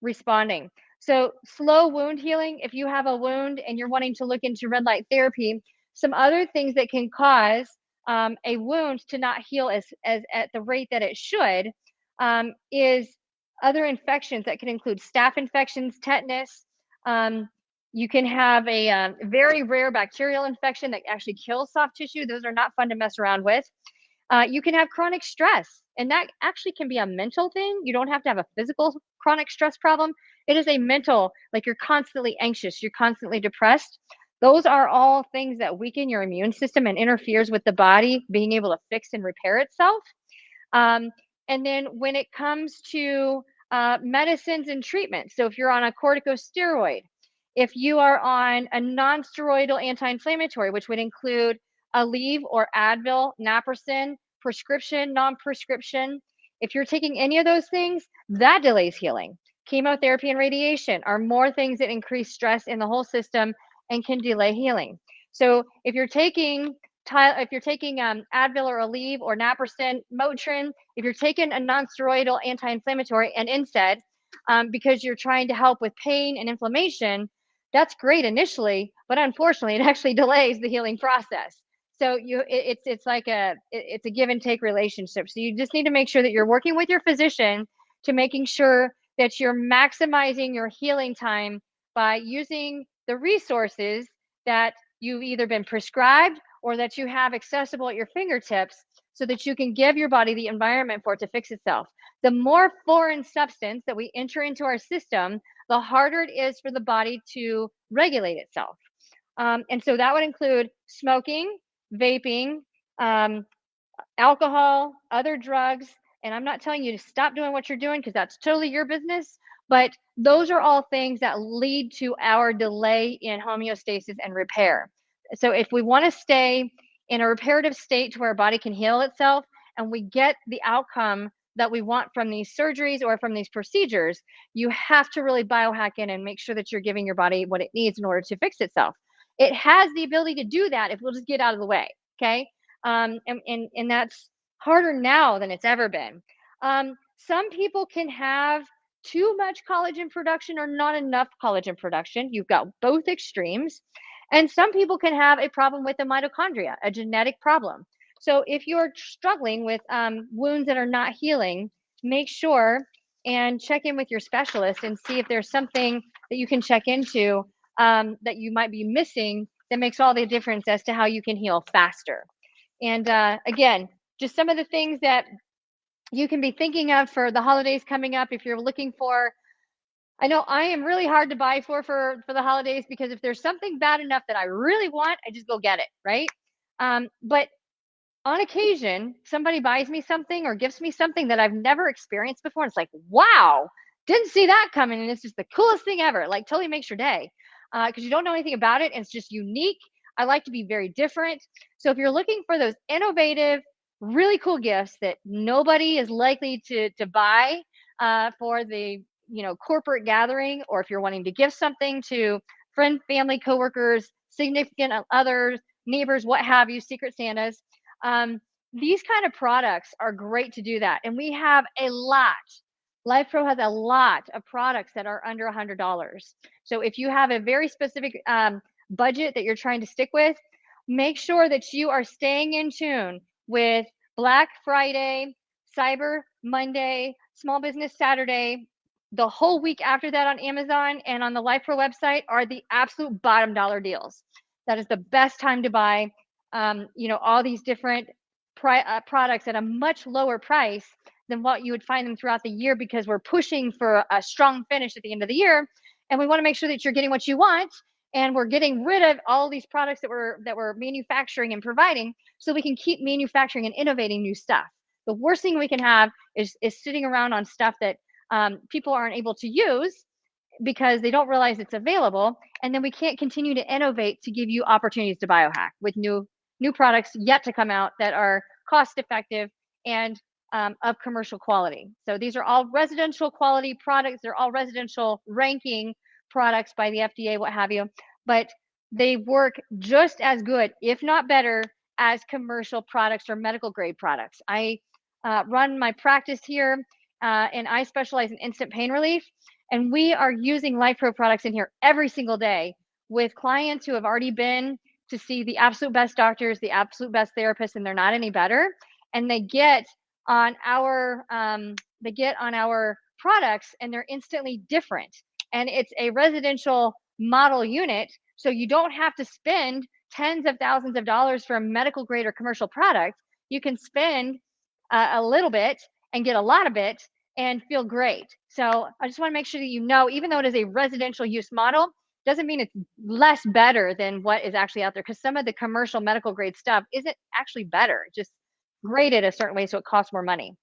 responding. So slow wound healing, if you have a wound and you're wanting to look into red light therapy, some other things that can cause a wound to not heal as at the rate that it should is other infections that can include staph infections, tetanus. You can have a very rare bacterial infection that actually kills soft tissue. Those are not fun to mess around with. You can have chronic stress, and that actually can be a mental thing. You don't have to have a physical chronic stress problem. It is a mental, like you're constantly anxious, you're constantly depressed. Those are all things that weaken your immune system and interferes with the body being able to fix and repair itself. Um, and then when it comes to medicines and treatments, so if you're on a corticosteroid, if you are on a non-steroidal anti-inflammatory, which would include Aleve or Advil, Naproxen, prescription, non-prescription, if you're taking any of those things, that delays healing. Chemotherapy and radiation are more things that increase stress in the whole system and can delay healing. So if you're taking Advil or Aleve or Naproxen, Motrin, if you're taking a non-steroidal anti-inflammatory and NSAID because you're trying to help with pain and inflammation, that's great initially, but unfortunately, it actually delays the healing process. So it's like it's a give and take relationship. So you just need to make sure that you're working with your physician to making sure that you're maximizing your healing time by using the resources that you've either been prescribed or that you have accessible at your fingertips so that you can give your body the environment for it to fix itself. The more foreign substance that we enter into our system, the harder it is for the body to regulate itself. And so that would include smoking, vaping, um, alcohol, other drugs. And I'm not telling you to stop doing what you're doing because that's totally your business. But those are all things that lead to our delay in homeostasis and repair. So if we want to stay in a reparative state to where our body can heal itself and we get the outcome that we want from these surgeries or from these procedures, you have to really biohack in and make sure that you're giving your body what it needs in order to fix itself. It has the ability to do that if we'll just get out of the way. Okay. And that's harder now than it's ever been. Some people can have too much collagen production or not enough collagen production. You've got both extremes. And some people can have a problem with the mitochondria, a genetic problem. So if you're struggling with wounds that are not healing, make sure and check in with your specialist and see if there's something that you can check into that you might be missing that makes all the difference as to how you can heal faster. And again, just some of the things that you can be thinking of for the holidays coming up if you're looking for. I know I am really hard to buy for the holidays because if there's something bad enough that I really want, I just go get it, right? But on occasion, somebody buys me something or gives me something that I've never experienced before. And it's like, wow, didn't see that coming. And it's just the coolest thing ever. Like totally makes your day because you don't know anything about it. And it's just unique. I like to be very different. So if you're looking for those innovative, really cool gifts that nobody is likely to buy for the corporate gathering, or if you're wanting to give something to friends, family, coworkers, significant others, neighbors, what have you, secret Santas, these kind of products are great to do that. And we have a lot. LifePro has a lot of products that are under $100. So if you have a very specific budget that you're trying to stick with, make sure that you are staying in tune with Black Friday, Cyber Monday, Small Business Saturday. The whole week after that on Amazon and on the LifePro website are the absolute bottom dollar deals. That is the best time to buy, all these different products at a much lower price than what you would find them throughout the year because we're pushing for a strong finish at the end of the year. And we want to make sure that you're getting what you want. And we're getting rid of all these products that we're manufacturing and providing so we can keep manufacturing and innovating new stuff. The worst thing we can have is sitting around on stuff that people aren't able to use because they don't realize it's available. And then we can't continue to innovate to give you opportunities to biohack with new products yet to come out that are cost effective and of commercial quality. So these are all residential quality products. They're all residential ranking products by the FDA, what have you, but they work just as good, if not better, as commercial products or medical grade products. I run my practice here and I specialize in instant pain relief. And we are using LifePro products in here every single day with clients who have already been to see the absolute best doctors, the absolute best therapists, and they're not any better. And they get on our products and they're instantly different. And it's a residential model unit. So you don't have to spend tens of thousands of dollars for a medical grade or commercial product. You can spend a little bit and get a lot of it and feel great. So I just want to make sure that you know, even though it is a residential use model, doesn't mean it's less better than what is actually out there, because some of the commercial medical grade stuff isn't actually better, just graded a certain way so it costs more money.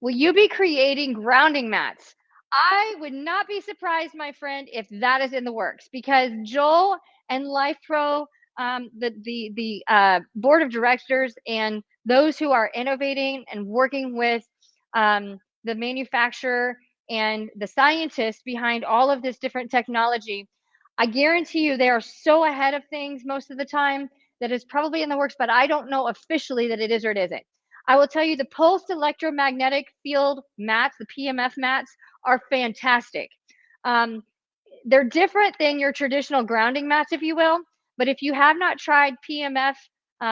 Will you be creating grounding mats? I would not be surprised, my friend, if that is in the works, because Joel and LifePro, the board of directors and those who are innovating and working with the manufacturer and the scientists behind all of this different technology, I guarantee you they are so ahead of things most of the time that it's probably in the works, but I don't know officially that it is or it isn't. I will tell you the pulsed electromagnetic field mats, the PMF mats, are fantastic. They're different than your traditional grounding mats, if you will. But if you have not tried PMF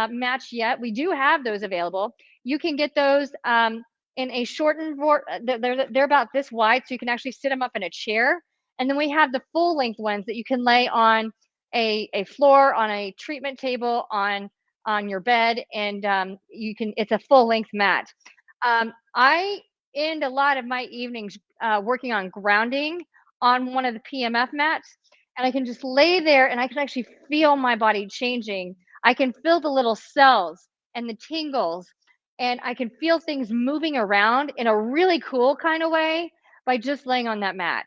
mats yet, we do have those available. You can get those in a shortened, they're about this wide, so you can actually sit them up in a chair. And then we have the full length ones that you can lay on a floor, on a treatment table, on your bed, and you can, it's a full length mat. I end a lot of my evenings working on grounding on one of the PMF mats, and I can just lay there and I can actually feel my body changing. I can feel the little cells and the tingles, and I can feel things moving around in a really cool kind of way by just laying on that mat.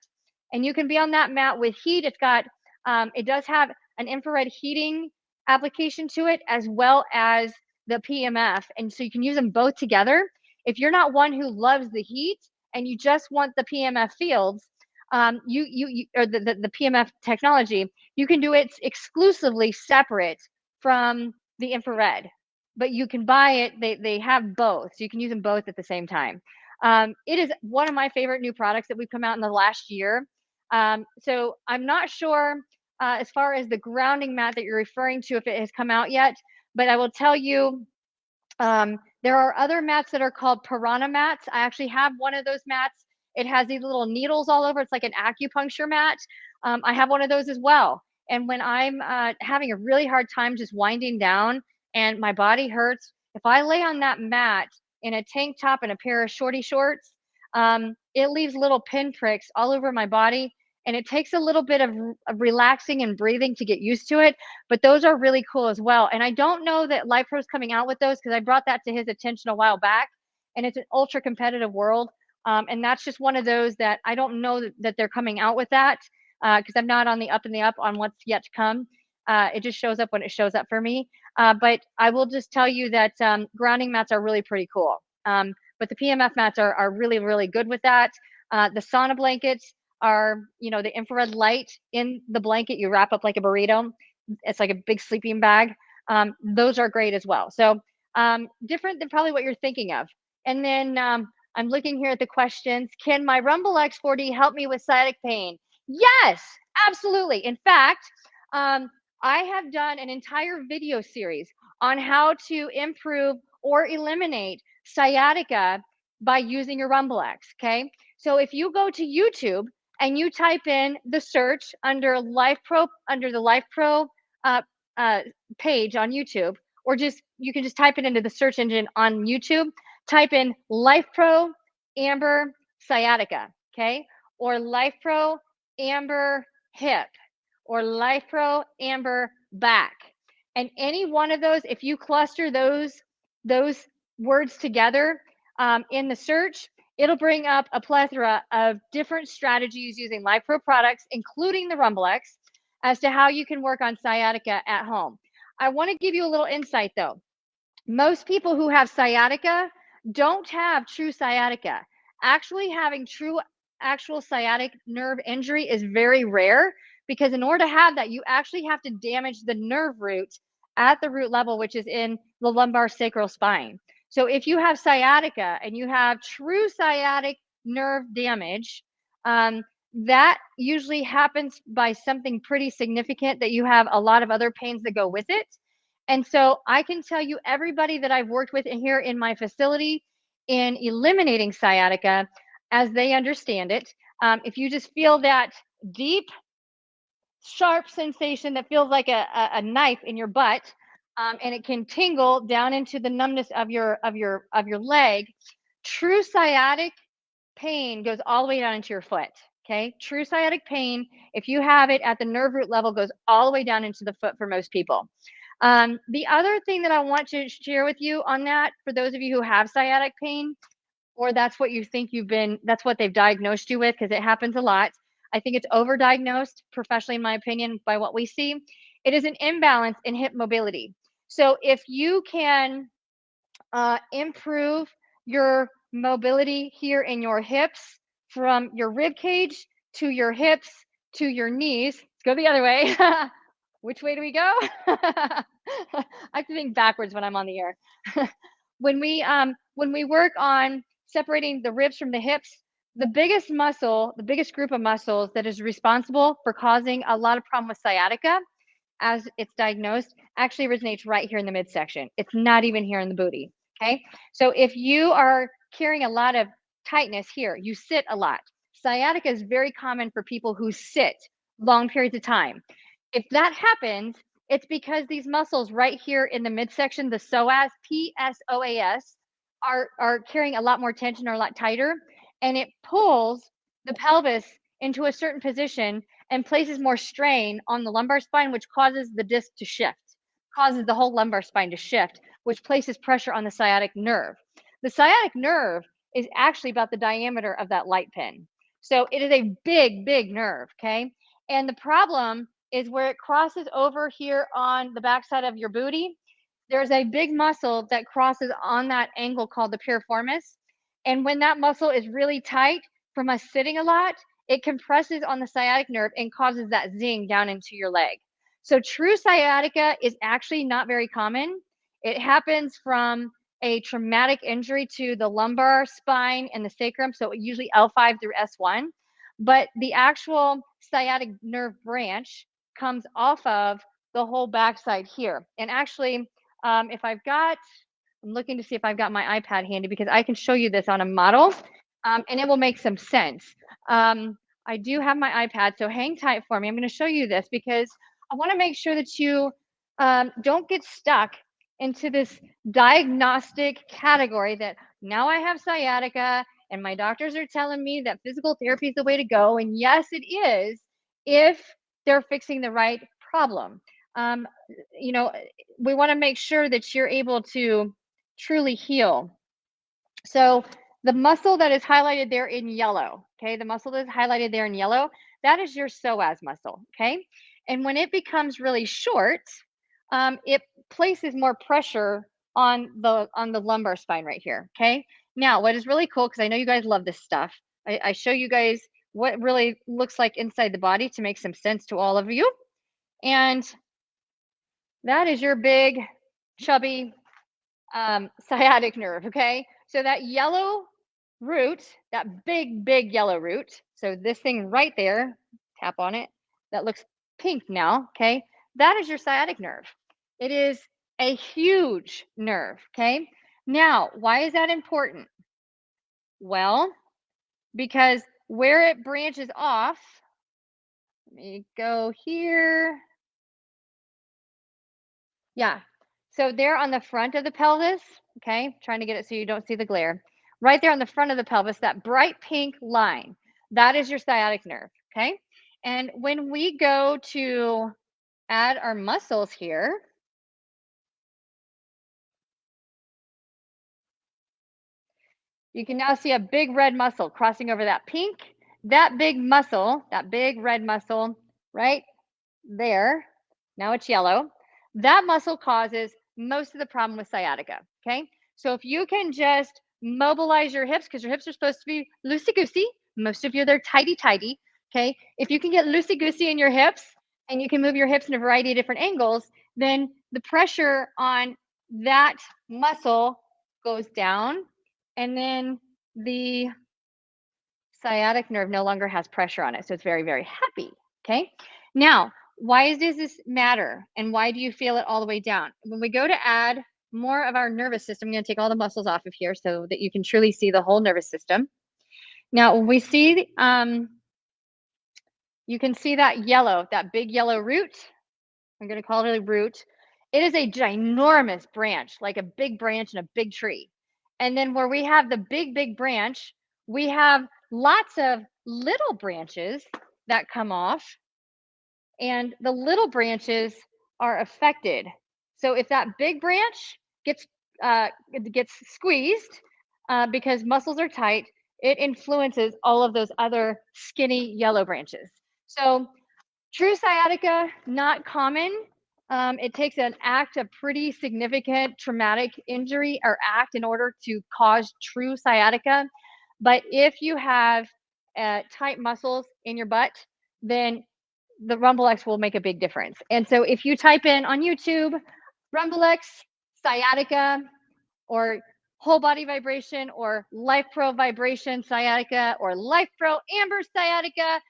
And you can be on that mat with heat. It's got, it does have an infrared heating application to it, as well as the PMF. And so you can use them both together. If you're not one who loves the heat and you just want the PMF fields, or the PMF technology, you can do it exclusively separate from the infrared, but you can buy it. They have both, so you can use them both at the same time. It is one of my favorite new products that we've come out in the last year. So I'm not sure as far as the grounding mat that you're referring to, if it has come out yet, but I will tell you, there are other mats that are called Piranha mats. I actually have one of those mats. It has these little needles all over. It's like an acupuncture mat. I have one of those as well. And when I'm having a really hard time just winding down and my body hurts, if I lay on that mat in a tank top and a pair of shorty shorts, it leaves little pinpricks all over my body. And it takes a little bit of relaxing and breathing to get used to it, but those are really cool as well. And I don't know that LifePro's coming out with those, because I brought that to his attention a while back, and it's an ultra competitive world. And that's just one of those that I don't know that they're coming out with that, because I'm not on the up and the up on what's yet to come. It just shows up when it shows up for me. But I will just tell you that grounding mats are really pretty cool. But the PMF mats are really, really good with that. The sauna blankets are, the infrared light in the blanket you wrap up like a burrito. It's like a big sleeping bag. Those are great as well. So different than probably what you're thinking of. And then I'm looking here at the questions. Can my Rumble X4D help me with sciatic pain? Yes, absolutely. In fact, I have done an entire video series on how to improve or eliminate sciatica by using your Rumble X. Okay. So if you go to YouTube and you type in the search under LifePro, under the LifePro page on YouTube, or you can just type it into the search engine on YouTube, type in LifePro Amber Sciatica, okay? Or LifePro Amber Hip, or LifePro Amber Back. And any one of those, if you cluster those words together in the search, it'll bring up a plethora of different strategies using LifePro products, including the RumbleX, as to how you can work on sciatica at home. I want to give you a little insight though. Most people who have sciatica don't have true sciatica. Actually, having true actual sciatic nerve injury is very rare, because in order to have that, you actually have to damage the nerve root at the root level, which is in the lumbar sacral spine. So if you have sciatica and you have true sciatic nerve damage, that usually happens by something pretty significant, that you have a lot of other pains that go with it. And so I can tell you, everybody that I've worked with in here in my facility in eliminating sciatica as they understand it, if you just feel that deep, sharp sensation that feels like a knife in your butt, and it can tingle down into the numbness of your leg, true sciatic pain goes all the way down into your foot. Okay, true sciatic pain, if you have it at the nerve root level, goes all the way down into the foot for most people. The other thing that I want to share with you on that, for those of you who have sciatic pain, or that's what you think that's what they've diagnosed you with, because it happens a lot. I think it's overdiagnosed, professionally, in my opinion, by what we see. It is an imbalance in hip mobility. So if you can improve your mobility here in your hips, from your rib cage to your hips to your knees. Let's go the other way. Which way do we go? I have to think backwards when I'm on the air. When we work on separating the ribs from the hips, the biggest group of muscles that is responsible for causing a lot of problem with sciatica, as it's diagnosed, actually originates right here in the midsection. It's not even here in the booty. Okay, so if you are carrying a lot of tightness here, you sit a lot. Sciatica is very common for people who sit long periods of time. If that happens, it's because these muscles right here in the midsection, the psoas, PSOAS, are carrying a lot more tension, or a lot tighter, and it pulls the pelvis into a certain position and places more strain on the lumbar spine, which causes the disc to shift, causes the whole lumbar spine to shift, which places pressure on the sciatic nerve. The sciatic nerve is actually about the diameter of that light pin. So it is a big, big nerve, okay? And the problem is where it crosses over here on the backside of your booty, there's a big muscle that crosses on that angle called the piriformis. And when that muscle is really tight from us sitting a lot, it compresses on the sciatic nerve and causes that zing down into your leg. So true sciatica is actually not very common. It happens from a traumatic injury to the lumbar spine and the sacrum, so usually L5 through S1. But the actual sciatic nerve branch comes off of the whole backside here. And actually, I'm looking to see if I've got my iPad handy, because I can show you this on a model, and it will make some sense. I do have my iPad, so hang tight for me. I'm going to show you this, because I want to make sure that you don't get stuck into this diagnostic category that now I have sciatica and my doctors are telling me that physical therapy is the way to go. And yes, it is, if they're fixing the right problem. We want to make sure that you're able to truly heal. So the muscle that is highlighted there in yellow, okay, the muscle that is highlighted there in yellow, that is your psoas muscle, okay? And when it becomes really short, it places more pressure on the lumbar spine right here, okay? Now, what is really cool, because I know you guys love this stuff, I show you guys what really looks like inside the body to make some sense to all of you. And that is your big, chubby sciatic nerve, okay? So that yellow root, that big, big yellow root, so this thing right there, tap on it, that looks pink now, okay? That is your sciatic nerve. It is a huge nerve, okay? Now, why is that important? Well, because where it branches off, let me go here. Yeah, so there on the front of the pelvis, okay, trying to get it so you don't see the glare. Right there on the front of the pelvis, that bright pink line, that is your sciatic nerve, okay? And when we go to add our muscles here, You can now see a big red muscle crossing over that pink. That big muscle, that big red muscle right there, now it's yellow. That muscle causes most of the problem with sciatica, okay? So if you can just mobilize your hips, because your hips are supposed to be loosey-goosey, most of you, they're tighty-tighty, okay? If you can get loosey-goosey in your hips and you can move your hips in a variety of different angles, then the pressure on that muscle goes down, and then the sciatic nerve no longer has pressure on it. So it's very, very happy, okay? Now, why does this matter? And why do you feel it all the way down? When we go to add more of our nervous system, I'm going to take all the muscles off of here so that you can truly see the whole nervous system. Now, when we see, you can see that yellow, that big yellow root. I'm going to call it a root. It is a ginormous branch, like a big branch in a big tree. And then where we have the big, big branch, we have lots of little branches that come off, and the little branches are affected. So if that big branch gets squeezed because muscles are tight, it influences all of those other skinny yellow branches. So true sciatica, not common. It takes an act of pretty significant traumatic injury or act in order to cause true sciatica. But if you have tight muscles in your butt, then the RumbleX will make a big difference. And so if you type in on YouTube, RumbleX sciatica, or whole body vibration, or LifePro vibration sciatica, or LifePro Amber sciatica,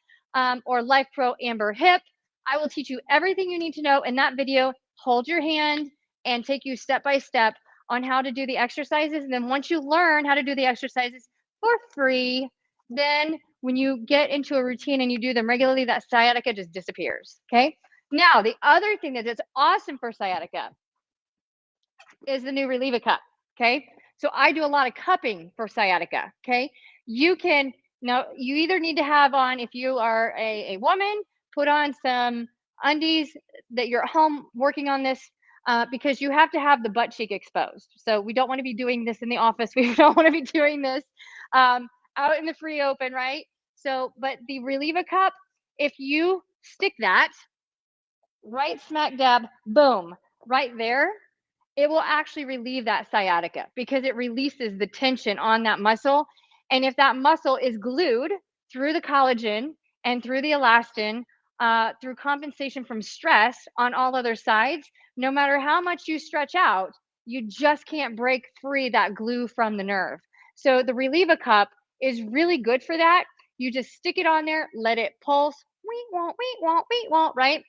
or LifePro Amber hip, I will teach you everything you need to know in that video, hold your hand, and take you step by step on how to do the exercises. And then once you learn how to do the exercises for free, then when you get into a routine and you do them regularly, that sciatica just disappears, okay? Now, the other thing that is awesome for sciatica is the new Relieva cup, okay? So I do a lot of cupping for sciatica, okay? You can, now you either need to have on, if you are a woman, put on some undies that you're at home working on this because you have to have the butt cheek exposed. So we don't want to be doing this in the office. We don't want to be doing this out in the free open, right? So, but the Relieva cup, if you stick that right smack dab, boom, right there, it will actually relieve that sciatica because it releases the tension on that muscle. And if that muscle is glued through the collagen and through the elastin, through compensation from stress on all other sides, no matter how much you stretch out, you just can't break free that glue from the nerve. So the Relieva cup is really good for that. You just stick it on there, let it pulse, right?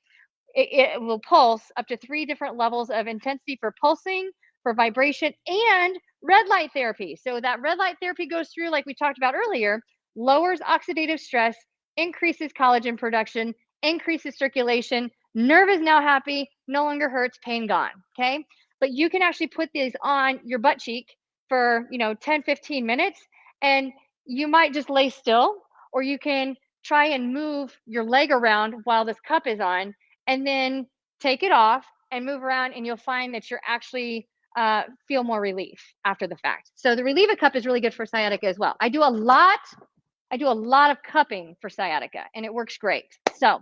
It will pulse up to 3 different levels of intensity for pulsing, for vibration, and red light therapy. So that red light therapy goes through, like we talked about earlier, lowers oxidative stress, increases collagen production, increases circulation. Nerve is now happy, no longer hurts, pain gone, okay? But you can actually put these on your butt cheek for, 10, 15 minutes, and you might just lay still, or you can try and move your leg around while this cup is on, and then take it off and move around, and you'll find that you're actually feel more relief after the fact. So the Relieva cup is really good for sciatica as well. I do a lot of cupping for sciatica, and it works great. So,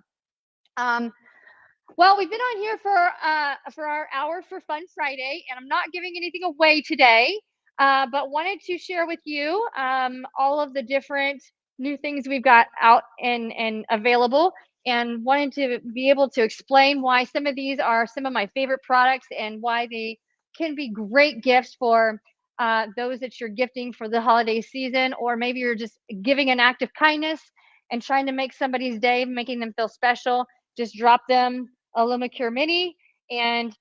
well, we've been on here for our Hour for Fun Friday, and I'm not giving anything away today, but wanted to share with you all of the different new things we've got out and available, and wanted to be able to explain why some of these are some of my favorite products and why they can be great gifts for those that you're gifting for the holiday season, or maybe you're just giving an act of kindness and trying to make somebody's day, making them feel special. Just drop them a Lumicure Mini, and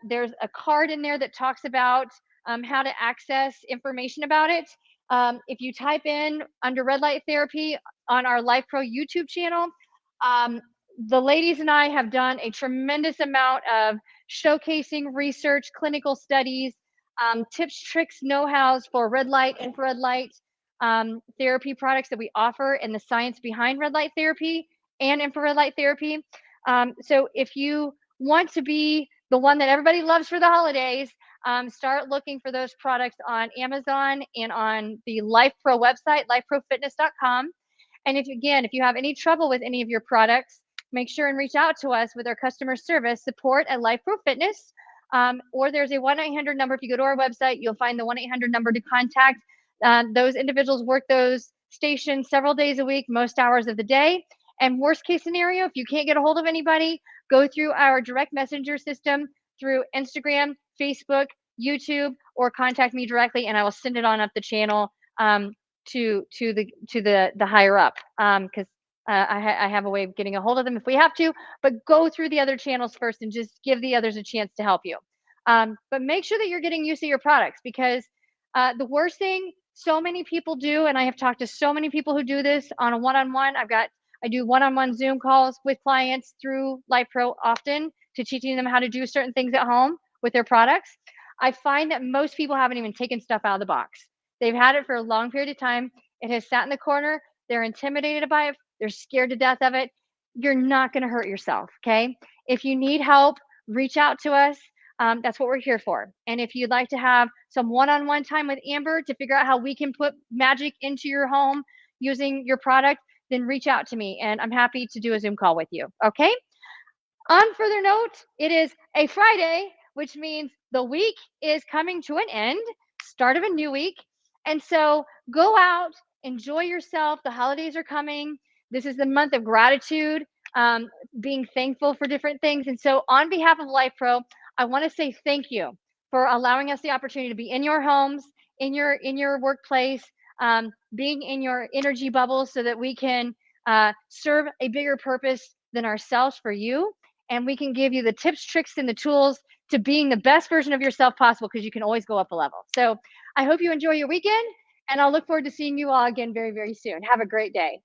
there's a card in there that talks about how to access information about it. If you type in under red light therapy on our LifePro YouTube channel, the ladies and I have done a tremendous amount of showcasing research, clinical studies, tips, tricks, know-hows for red light, infrared light therapy products that we offer, and the science behind red light therapy and infrared light therapy. So if you want to be the one that everybody loves for the holidays, start looking for those products on Amazon and on the Life Pro website, lifeprofitness.com. And if you have any trouble with any of your products, make sure and reach out to us with our customer service support at Life Pro Fitness. Or there's a 1-800 number. If you go to our website, you'll find the 1-800 number to contact. Those individuals work those stations several days a week, most hours of the day. And worst case scenario, if you can't get a hold of anybody, go through our direct messenger system through Instagram, Facebook, YouTube, or contact me directly, and I will send it on up the channel to the higher up, because I have a way of getting a hold of them if we have to. But go through the other channels first and just give the others a chance to help you. But make sure that you're getting used to your products, because the worst thing so many people do, and I have talked to so many people who do this on a one-on-one. I do one-on-one Zoom calls with clients through Life Pro often to teaching them how to do certain things at home with their products. I find that most people haven't even taken stuff out of the box. They've had it for a long period of time. It has sat in the corner. They're intimidated by it. They're scared to death of it. You're not going to hurt yourself, okay? If you need help, reach out to us. That's what we're here for. And if you'd like to have some one-on-one time with Amber to figure out how we can put magic into your home using your product, then reach out to me, and I'm happy to do a Zoom call with you, okay? On further note, it is a Friday, which means the week is coming to an end, start of a new week. And so go out, enjoy yourself. The holidays are coming. This is the month of gratitude, being thankful for different things. And so on behalf of Life Pro, I want to say thank you for allowing us the opportunity to be in your homes, in your workplace, being in your energy bubble, so that we can serve a bigger purpose than ourselves for you. And we can give you the tips, tricks, and the tools to being the best version of yourself possible, because you can always go up a level. So I hope you enjoy your weekend, and I'll look forward to seeing you all again very, very soon. Have a great day.